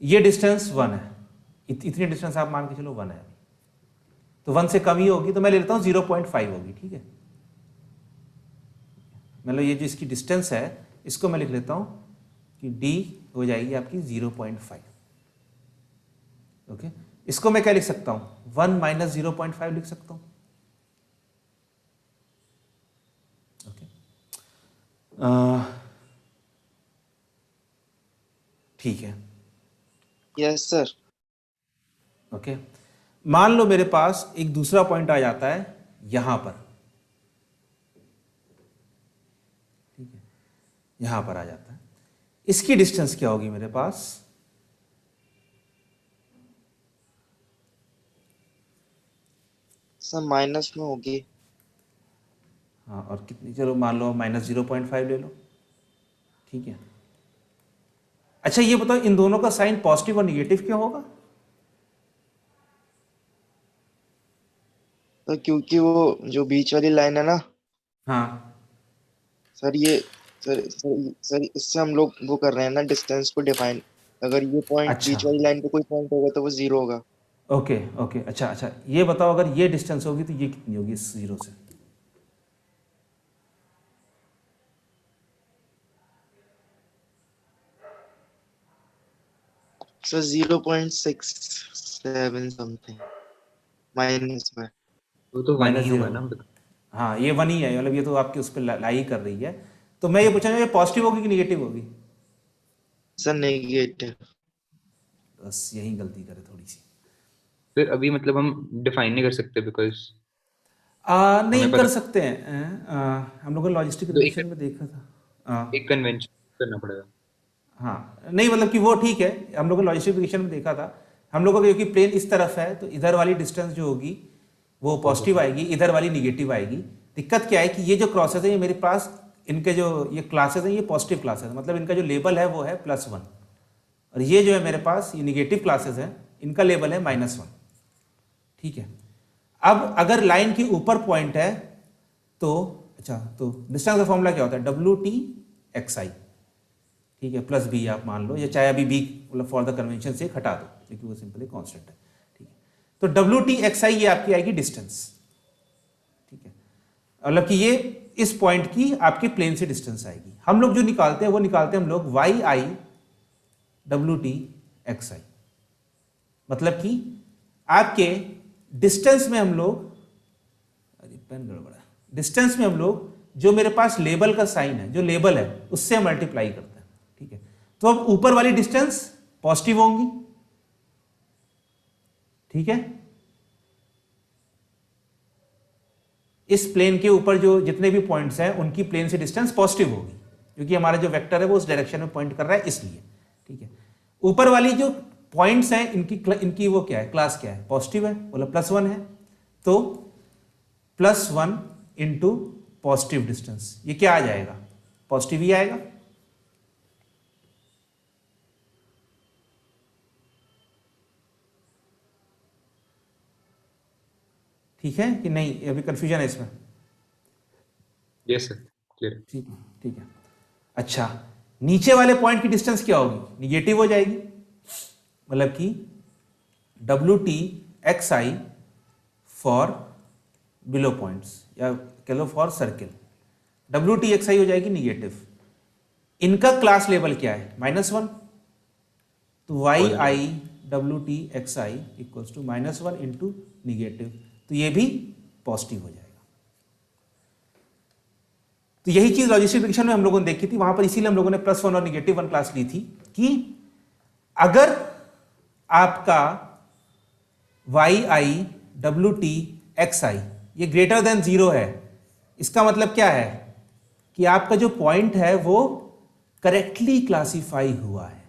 ये डिस्टेंस 1 है, इतनी डिस्टेंस आप मान के चलो 1 है, तो 1 से कम ही होगी, तो मैं ले लेता हूं 0.5 होगी। ठीक है, मतलब ये जो इसकी डिस्टेंस है इसको मैं लिख लेता हूं कि d हो जाएगी आपकी 0.5। ओके, इसको मैं क्या लिख सकता हूं? 1 - 0.5 लिख सकता हूं। ओके, ठीक है, यस सर। ओके। मान लो मेरे पास एक दूसरा पॉइंट आ जाता है यहां पर। ठीक है, यहां पर आ जाता है, इसकी डिस्टेंस क्या होगी मेरे पास? सर माइनस में होगी। हाँ, और कितनी, चलो मान लो -0.5 ले लो। ठीक है, अच्छा ये बताओ इन दोनों का साइन पॉजिटिव और निगेटिव क्यों होगा? तो क्योंकि वो जो बीच वाली लाइन है ना हाँ, सर, ये सर इससे हम लोग वो कर रहे हैं ना डिस्टेंस को डिफाइन। अगर ये पॉइंट अच्छा, बीच वाली लाइन पे कोई पॉइंट होगा तो वो 0 होगा। ओके ओके, अच्छा अच्छा, ये बताओ अगर ये डिस्टेंस होगी तो ये कितनी होगी इस 0 से? सर 0.67 समथिंग माइनस में। वो तो 1 -0, ही होगा ना। हाँ ये 1 ही है, मतलब ये तो आपके उस पर लाई कर रही है। तो मैं ये पूछना ये पॉजिटिव होगी कि निगेटिव होगी? Sir negative. बस यही गलती करे थोड़ी सी। फिर अभी मतलब हम डिफाइन नहीं कर सकते बिकॉज हमें नहीं पता कर सकते हैं। हम लोगों ने लॉजिस्टिक तो रिग्रेशन में देखा था। एक कन्वेंशन करना पड़ेगा। हाँ नहीं मतलब कि वो ठीक है, हम लोगों ने लॉजिस्टिक रिग्रेशन में देखा था। हम लोगों का क्योंकि प्लेन इस तरफ है तो इधर वाली डिस्टेंस जो होगी वो पॉजिटिव पॉजिटिव। आएगी, इधर वाली निगेटिव आएगी। दिक्कत क्या है कि ये जो क्रॉसेस है ये मेरे पास, इनके जो ये क्लासेस हैं ये पॉजिटिव क्लासेस है, मतलब इनका जो लेबल है वो है +1, और ये जो है मेरे पास ये निगेटिव क्लासेस हैं, इनका लेबल है -1। ठीक है। अब अगर लाइन के ऊपर पॉइंट है तो अच्छा, तो डिस्टेंस का फॉर्मूला क्या होता है? WT(xi), ठीक है, +b आप मान लो, या चाहे अभी b मतलब फॉर द कन्वेंशन से हटा दो क्योंकि वो सिंपली कांस्टेंट है। ठीक है, तो WT(xi) ये आपकी आएगी डिस्टेंस। ठीक है, मतलब कि ये इस पॉइंट की आपके प्लेन से डिस्टेंस आएगी। हम लोग जो निकालते हैं वो निकालते हैं हम लोग YI WT(xi), मतलब कि आपके डिस्टेंस में हम लोग, अरे पेन गड़बड़ा, डिस्टेंस में हम लोग जो मेरे पास लेबल का साइन है, जो लेबल है उससे मल्टीप्लाई करते हैं। ठीक है, तो अब ऊपर वाली डिस्टेंस पॉजिटिव होंगी। ठीक है, इस प्लेन के ऊपर जो जितने भी पॉइंट्स हैं उनकी प्लेन से डिस्टेंस पॉजिटिव होगी क्योंकि हमारा जो वेक्टर है वो उस डायरेक्शन में पॉइंट कर रहा है इसलिए। ठीक है, ऊपर वाली जो पॉइंट्स हैं इनकी वो क्या है, क्लास क्या है, पॉजिटिव है, मतलब +1 है, तो +1 इंटू पॉजिटिव डिस्टेंस, ये क्या आ जाएगा? पॉजिटिव ही आएगा। ठीक है कि नहीं? अभी कंफ्यूजन है इसमें? Yes sir, clear. ठीक है, ठीक है। अच्छा, नीचे वाले पॉइंट की डिस्टेंस क्या होगी? निगेटिव हो जाएगी, मतलब कि WT(xi) फॉर बिलो पॉइंट्स, या कह लो फॉर सर्किल, WT(xi) हो जाएगी निगेटिव। इनका क्लास लेवल क्या है? -1, तो YI WT(xi) equals to -1 into negative, तो ये भी पॉजिटिव हो जाएगा। तो यही चीज लॉजिस्टिक रिग्रेशन में हम लोगों ने देखी थी, वहां पर इसीलिए हम लोगों ने +1 और -1 क्लास ली थी कि अगर आपका YI WT(xi) ये ग्रेटर देन 0 है, इसका मतलब क्या है कि आपका जो पॉइंट है वो करेक्टली क्लासिफाई हुआ है।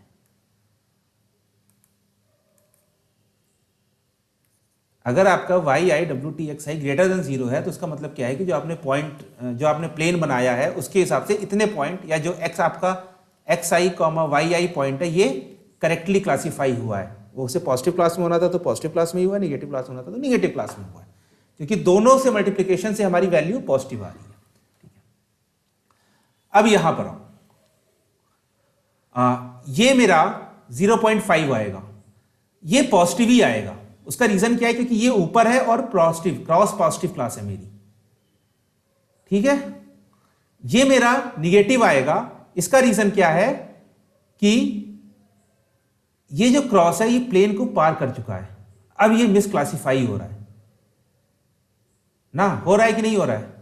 अगर आपका YI WT(xi) ग्रेटर देन 0 है तो उसका मतलब क्या है कि जो आपने पॉइंट, जो आपने प्लेन बनाया है उसके हिसाब से इतने पॉइंट, या जो x आपका XI, YI पॉइंट है ये करेक्टली क्लासिफाई हुआ है। वो उसे पॉजिटिव क्लास में होना था तो पॉजिटिव क्लास में ही हुआ है, निगेटिव क्लास में होना था तो निगेटिव क्लास में हुआ है, क्योंकि दोनों से मल्टीप्लीकेशन से हमारी वैल्यू पॉजिटिव आ रही है। ठीक है, अब यहां पर ये मेरा 0.5 आएगा, ये पॉजिटिव ही आएगा। उसका रीजन क्या है? क्योंकि ये ऊपर है और पॉजिटिव, क्रॉस पॉजिटिव क्लास है मेरी। ठीक है, ये मेरा निगेटिव आएगा। इसका रीजन क्या है कि ये जो क्रॉस है ये प्लेन को पार कर चुका है, अब ये मिसक्लासिफाई हो रहा है ना, हो रहा है कि नहीं हो रहा है?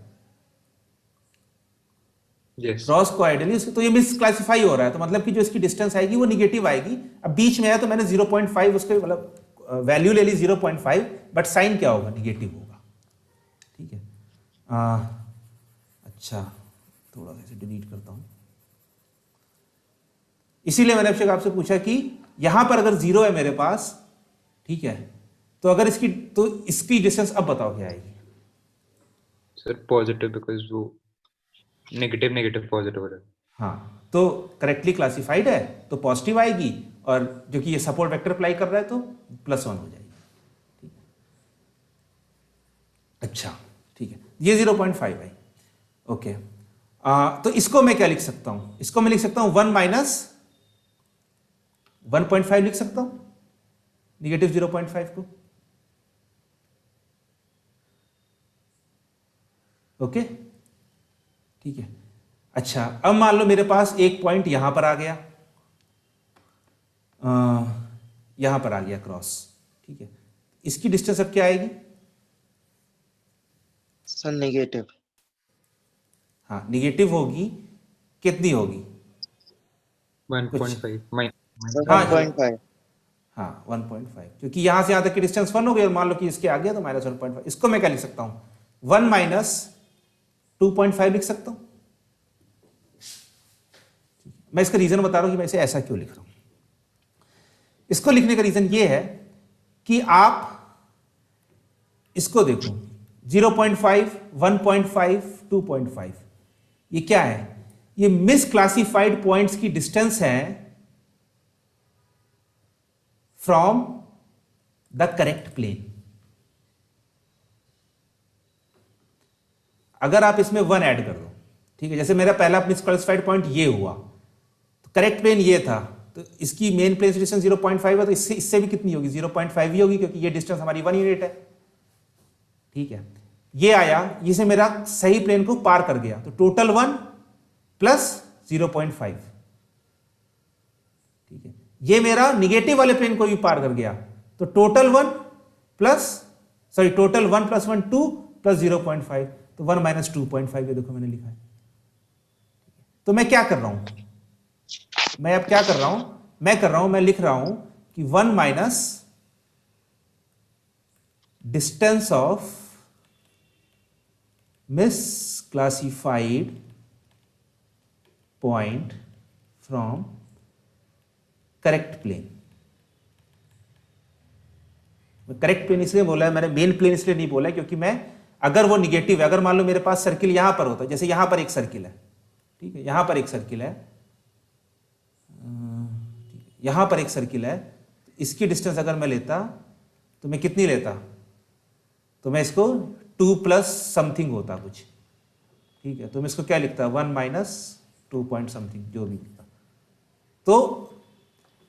यस। क्रॉस को आइडियली तो ये मिसक्लासिफाई हो रहा है, तो मतलब कि जो इसकी डिस्टेंस आएगी वो निगेटिव आएगी। अब बीच में है तो मैंने 0.5 उसके मतलब वैल्यू ले ली 0.5, बट साइन क्या होगा? निगेटिव होगा। ठीक है, अच्छा थोड़ा सा डिलीट करता हूं। इसीलिए मैंने अभिषेक आपसे पूछा कि यहां पर अगर 0 है मेरे पास, ठीक है, तो अगर इसकी डिस्टेंस अब बताओ क्या आएगी? सर पॉजिटिव, बिकॉज वो नेगेटिव नेगेटिव पॉजिटिव हो रहा है। हाँ, तो करेक्टली क्लासिफाइड है तो पॉजिटिव आएगी, और जो कि ये सपोर्ट वेक्टर अप्लाई कर रहा है तो +1 हो जाएगी। ठीक है? अच्छा ठीक है, ये 0.5 आई। ओके, तो इसको मैं क्या लिख सकता हूं? इसको मैं लिख सकता हूं 1 माइनस 1.5 लिख सकता हूं, निगेटिव 0.5 को। ओके ठीक है, अच्छा अब मान लो मेरे पास एक पॉइंट यहां पर आ गया, यहां पर आ गया क्रॉस। ठीक है, इसकी डिस्टेंस अब क्या आएगी? Sir negative. हाँ निगेटिव होगी, कितनी होगी? 1.5 सर हाँ 1.5। हाँ 1.5, क्योंकि यहां से यहां तक की डिस्टेंस 1 हो गई और मान लो कि इसके आ गया तो -1.5। इसको मैं क्या लिख सकता हूं? 1 माइनस 2.5 लिख सकता हूं। मैं इसका रीजन बता रहा हूं कि मैं इसे ऐसा क्यों लिख रहा हूं। इसको लिखने का रीजन ये है कि आप इसको देखो, 0.5, 1.5, 2.5, ये क्या है? ये मिसक्लासिफाइड पॉइंट्स की डिस्टेंस है फ्रॉम द करेक्ट प्लेन। अगर आप इसमें 1 ऐड कर दो, ठीक है, जैसे मेरा पहला मिसक्लासिफाइड पॉइंट ये हुआ, तो करेक्ट प्लेन ये था, तो इसकी मेन प्लेन से डिस्टेंस 0.5 है, तो इससे भी कितनी होगी? 0.5 ही होगी, क्योंकि ये डिस्टेंस हमारी 1 यूनिट है। ठीक है, ये आया, ये से मेरा सही प्लेन को पार कर गया, तो टोटल 1 प्लस 0.5। ठीक है, ये मेरा निगेटिव वाले प्लेन को भी पार कर गया, तो टोटल 1 टोटल 1 + 1 2 प्लस 0.5, तो 1 माइनस 2.5, ये देखो मैंने लिखा है। तो मैं क्या कर रहा हूं? मैं अब क्या कर रहा हूं? मैं लिख रहा हूं कि 1 minus distance of misclassified point from correct plane। Correct plane इसलिए बोला है मैंने, मेन प्लेन इसलिए नहीं बोला है क्योंकि मैं, अगर वो निगेटिव है, अगर मान लो मेरे पास सर्किल यहां पर होता, जैसे यहां पर एक सर्किल है, ठीक है, यहां पर एक सर्किल है, यहां पर एक सर्किल है, इसकी डिस्टेंस अगर मैं लेता तो मैं कितनी लेता? तो मैं इसको 2 प्लस समथिंग होता कुछ, ठीक है, तो मैं इसको क्या लिखता? 1 माइनस 2 पॉइंट समथिंग, जो भी लिखता। तो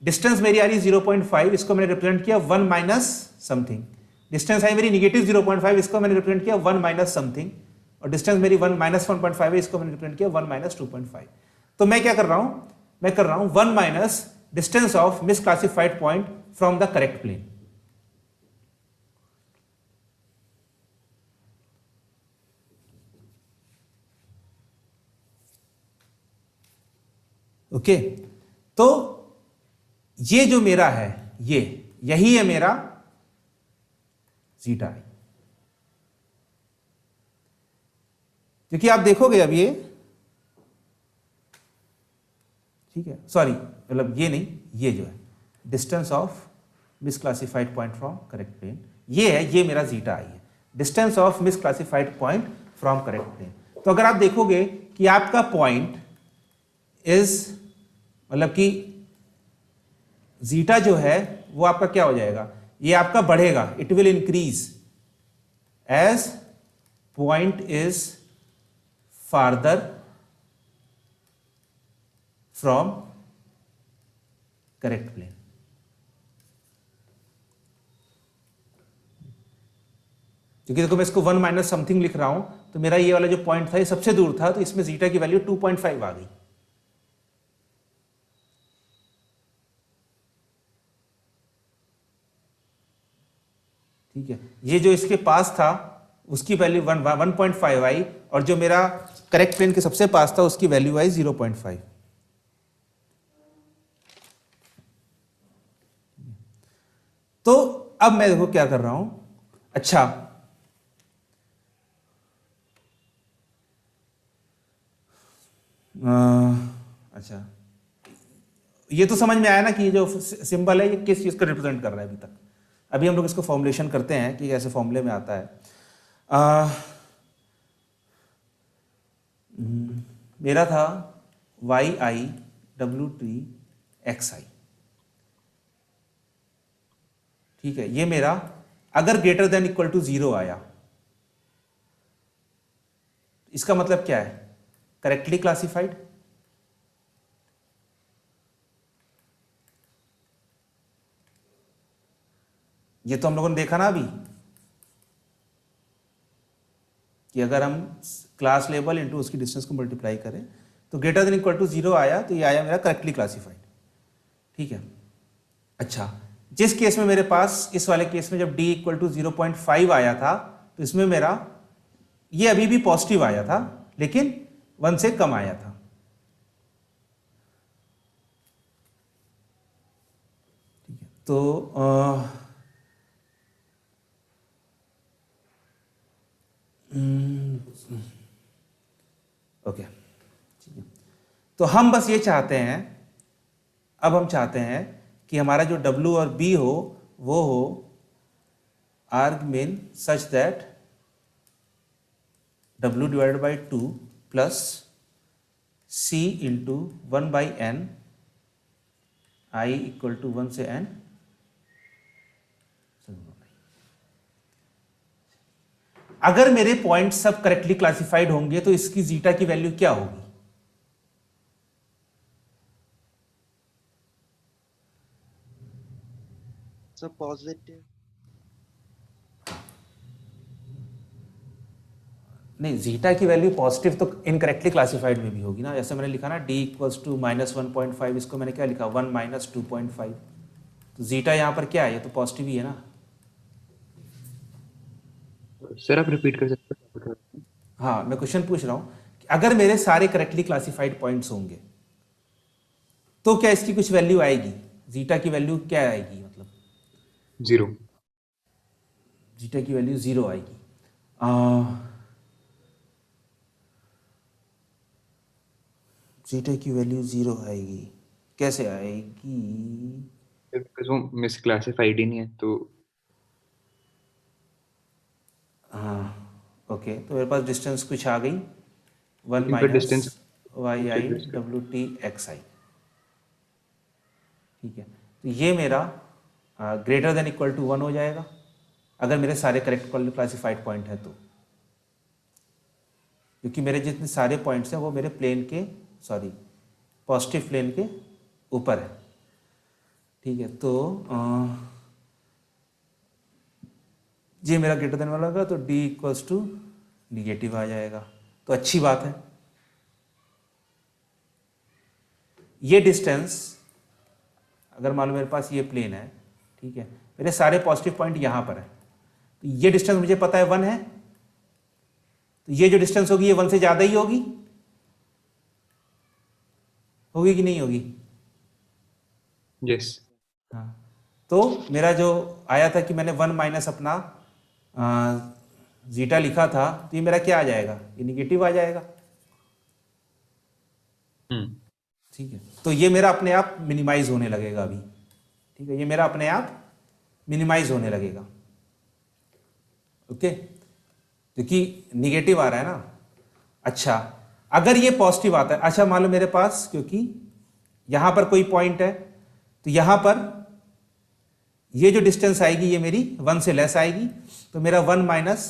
डिस्टेंस मेरी आ रही 0.5, इसको मैंने रिप्रेजेंट किया 1 माइनस समथिंग। डिस्टेंस आई मेरी निगेटिव 0.5, इसको मैंने रिप्रेजेंट किया 1 माइनस समथिंग, और डिस्टेंस मेरी 1 माइनस 1.5 है, इसको मैंने रिप्रेजेंट किया 1 माइनस 2.5। तो मैं क्या कर रहा हूं? मैं कर रहा हूं 1 minus distance of misclassified point from the correct plane. Okay, तो ये जो मेरा है, यही है मेरा जीटा आई। क्योंकि आप देखोगे अब ये, ठीक है, सॉरी, मतलब ये नहीं, ये जो है distance of misclassified point from correct plane, ये है, ये मेरा जीटा आई है, distance of misclassified point from correct plane. तो अगर आप देखोगे कि आपका पॉइंट इज, मतलब कि जीटा जो है वो आपका क्या हो जाएगा? ये आपका बढ़ेगा, it will increase as point is farther from correct plane. क्योंकि देखो मैं इसको 1 माइनस समथिंग लिख रहा हूं, तो मेरा ये वाला जो पॉइंट था ये सबसे दूर था, तो इसमें जीटा की वैल्यू 2.5 आ गई। ठीक है, ये जो इसके पास था उसकी वैल्यू 1.5 आई, और जो मेरा करेक्ट प्लेन के सबसे पास था उसकी वैल्यू आई 0.5। तो अब मैं देखो क्या कर रहा हूं। अच्छा, अच्छा, ये तो समझ में आया ना कि ये जो सिंबल है ये किस चीज को रिप्रेजेंट कर रहा है अभी तक। अभी हम लोग इसको फॉर्मुलेशन करते हैं कि कैसे फॉर्मूले में आता है। मेरा था YIWT ठीक है, ये मेरा अगर ग्रेटर देन इक्वल टू 0 आया, इसका मतलब क्या है? Correctly classified. ये तो हम लोगों ने देखा ना अभी कि अगर हम क्लास लेवल इंटू उसकी डिस्टेंस को मल्टीप्लाई करें तो ग्रेटर देन इक्वल टू 0 आया, तो ये आया मेरा करेक्टली क्लासिफाइड। ठीक है, अच्छा, जिस केस में मेरे पास, इस वाले केस में जब d इक्वल टू 0.5 आया था, तो इसमें मेरा ये अभी भी पॉजिटिव आया था लेकिन 1 से कम आया था। ठीक है, तो ओके, ठीक है। तो हम बस ये चाहते हैं, अब हम चाहते हैं कि हमारा जो W और B हो वो हो arg min such that W divided by 2 plus C into 1 by n I equal to 1 से n। अगर मेरे पॉइंट सब करेक्टली क्लासिफाइड होंगे तो इसकी जीटा की वैल्यू क्या होगी? सब पॉजिटिव। नहीं, जीटा की वैल्यू पॉजिटिव तो इनकरेक्टली क्लासिफाइड में भी होगी ना। जैसे मैंने लिखा ना d इक्वल्स टू -1.5, इसको मैंने क्या लिखा 1 - 2.5, तो जीटा यहाँ पर क्या है? ये तो पॉजिटिव ही है ना। सर आप रिपीट कर सकते हैं? हाँ, मैं क्वेश्चन पूछ रहा हूँ कि अगर मेरे सारे करेक्टली क्लासिफाइड पॉइंट्स होंगे तो क्या इसकी कुछ वैल्यू आएगी? जीटा की वैल्यू क्या आएगी? मतलब 0। जीटा की वैल्यू 0 आएगी। जीटा की वैल्यू 0 आएगी, कैसे आएगी? बिकॉज वो मिस क्लासिफाइड ही नहीं है तो। हाँ, ओके, तो मेरे पास डिस्टेंस कुछ आ गई 1 लेकिन फिर डिस्टेंस वाई आई WT/xi। ठीक है, तो ये मेरा ग्रेटर देन इक्वल टू 1 हो जाएगा अगर मेरे सारे करेक्ट क्लासिफाइड पॉइंट है तो, क्योंकि मेरे जितने सारे पॉइंट्स हैं वो मेरे प्लेन के, सॉरी, पॉजिटिव प्लेन के ऊपर है। ठीक है, तो ये मेरा ग्रेटर देन वाला होगा तो d इक्वल्स टू निगेटिव आ जाएगा, तो अच्छी बात है। ये डिस्टेंस अगर मान लो मेरे पास ये प्लेन है, ठीक है, मेरे सारे पॉजिटिव पॉइंट यहाँ पर है, तो ये डिस्टेंस मुझे पता है 1 है, तो ये जो डिस्टेंस होगी ये 1 से ज़्यादा ही होगी, होगी कि नहीं होगी? यस। हाँ, तो मेरा जो आया था कि मैंने 1 माइनस अपना जीटा लिखा था, तो ये मेरा क्या आ जाएगा? ये निगेटिव आ जाएगा। ठीक है, तो ये मेरा अपने आप मिनिमाइज होने लगेगा अभी। ठीक है, ये मेरा अपने आप मिनिमाइज होने लगेगा। ओके, क्योंकि निगेटिव आ रहा है ना। अच्छा, अगर ये पॉजिटिव आता है, अच्छा मान लो मेरे पास, क्योंकि यहां पर कोई पॉइंट है तो यहां पर ये जो डिस्टेंस आएगी ये मेरी 1 से लेस आएगी, तो मेरा 1 माइनस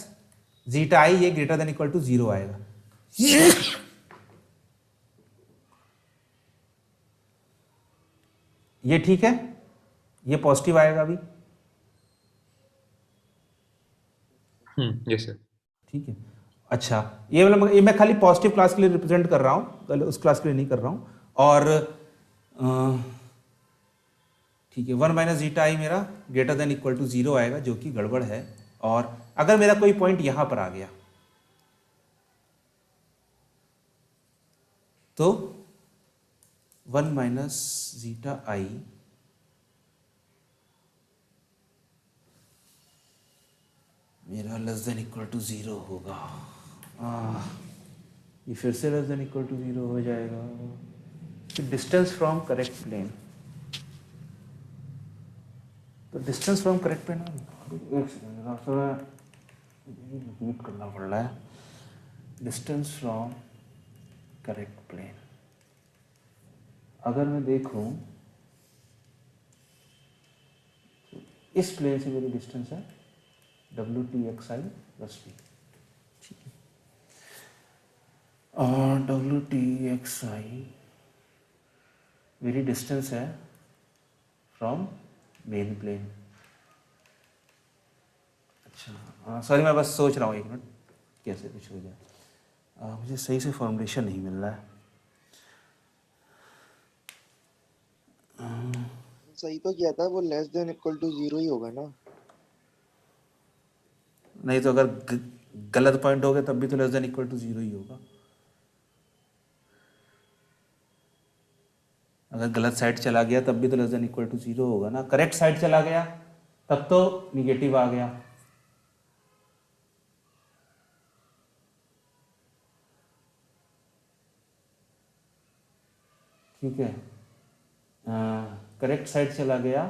जीटा आई ये ग्रेटर देन इक्वल टू 0 आएगा। ये ठीक है, ये पॉजिटिव आएगा अभी। Yes sir. ठीक है, अच्छा, ये मतलब ये मैं खाली पॉजिटिव क्लास के लिए रिप्रेजेंट कर रहा हूँ, उस क्लास के लिए नहीं कर रहा हूँ। और ठीक है, 1 माइनस जीटा आई मेरा ग्रेटर देन इक्वल टू 0 आएगा, जो कि गड़बड़ है। और अगर मेरा कोई पॉइंट यहां पर आ गया तो 1 माइनस जीटा आई मेरा लेस देन इक्वल टू 0 होगा। ये फिर से लेस देन इक्वल टू 0 हो जाएगा। डिस्टेंस फ्रॉम करेक्ट प्लेन, तो डिस्टेंस फ्रॉम करेक्ट प्लेन, एक सेकंड थोड़ा रिपीट करना पड़ रहा है। डिस्टेंस फ्रॉम करेक्ट प्लेन, अगर मैं देखूं इस प्लेन से मेरी डिस्टेंस है WT/xi प्लस b। ठीक है, और WT/xi मेरी डिस्टेंस है फ्रॉम मेन प्लेन। अच्छा, सॉरी, मैं बस सोच रहा हूँ, एक मिनट, कैसे कुछ हो जाए। मुझे सही से फॉर्मुलेशन नहीं मिल रहा है। सही तो किया था, वो < 0 ही होगा ना। नहीं तो अगर गलत पॉइंट हो गया तब भी तो लेस देन इक्वल टू 0 ही होगा। अगर गलत साइड चला गया तब भी तो लेस देन इक्वल टू 0 होगा ना। करेक्ट साइड चला गया तब तो निगेटिव आ गया। ठीक है, करेक्ट साइड चला गया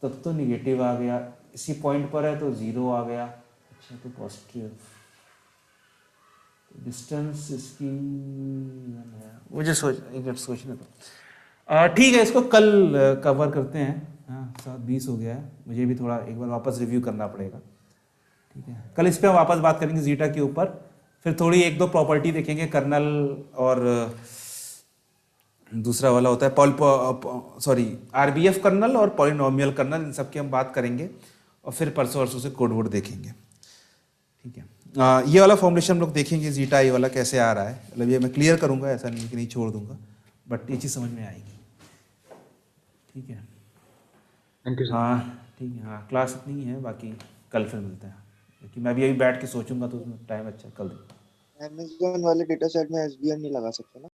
तब तो निगेटिव आ गया। इसी पॉइंट पर है तो 0 आ गया। अच्छा तो पॉजिटिव डिस्टेंस इसकी मुझे एक मिनट सोचने दो। ठीक है, इसको कल कवर करते हैं। हाँ 7:20 हो गया है, मुझे भी थोड़ा एक बार वापस रिव्यू करना पड़ेगा। ठीक है, कल इस पे हम वापस बात करेंगे जीटा के ऊपर। फिर थोड़ी एक दो प्रॉपर्टी देखेंगे, कर्नल और दूसरा वाला होता है आरबीएफ कर्नल और पॉलिनोमियल कर्नल, इन सब की हम बात करेंगे। और फिर परसों वर्षों से कोड वोड देखेंगे। ठीक है, ये वाला फॉर्मुलेशन हम लोग देखेंगे जीटा ये वाला कैसे आ रहा है। मतलब ये मैं क्लियर करूंगा, ऐसा नहीं कि नहीं छोड़ दूंगा, बट ये चीज़ समझ में आएगी। ठीक है, थैंक यू सर। हाँ ठीक है, हाँ क्लास इतनी ही है, बाकी कल फिर मिलते हैं। क्योंकि मैं भी अभी बैठ के सोचूंगा तो उसमें टाइम अच्छा कल दूंगा। अमेज़न वाले डेटा सेट में एसवीएम नहीं लगा सकते ना?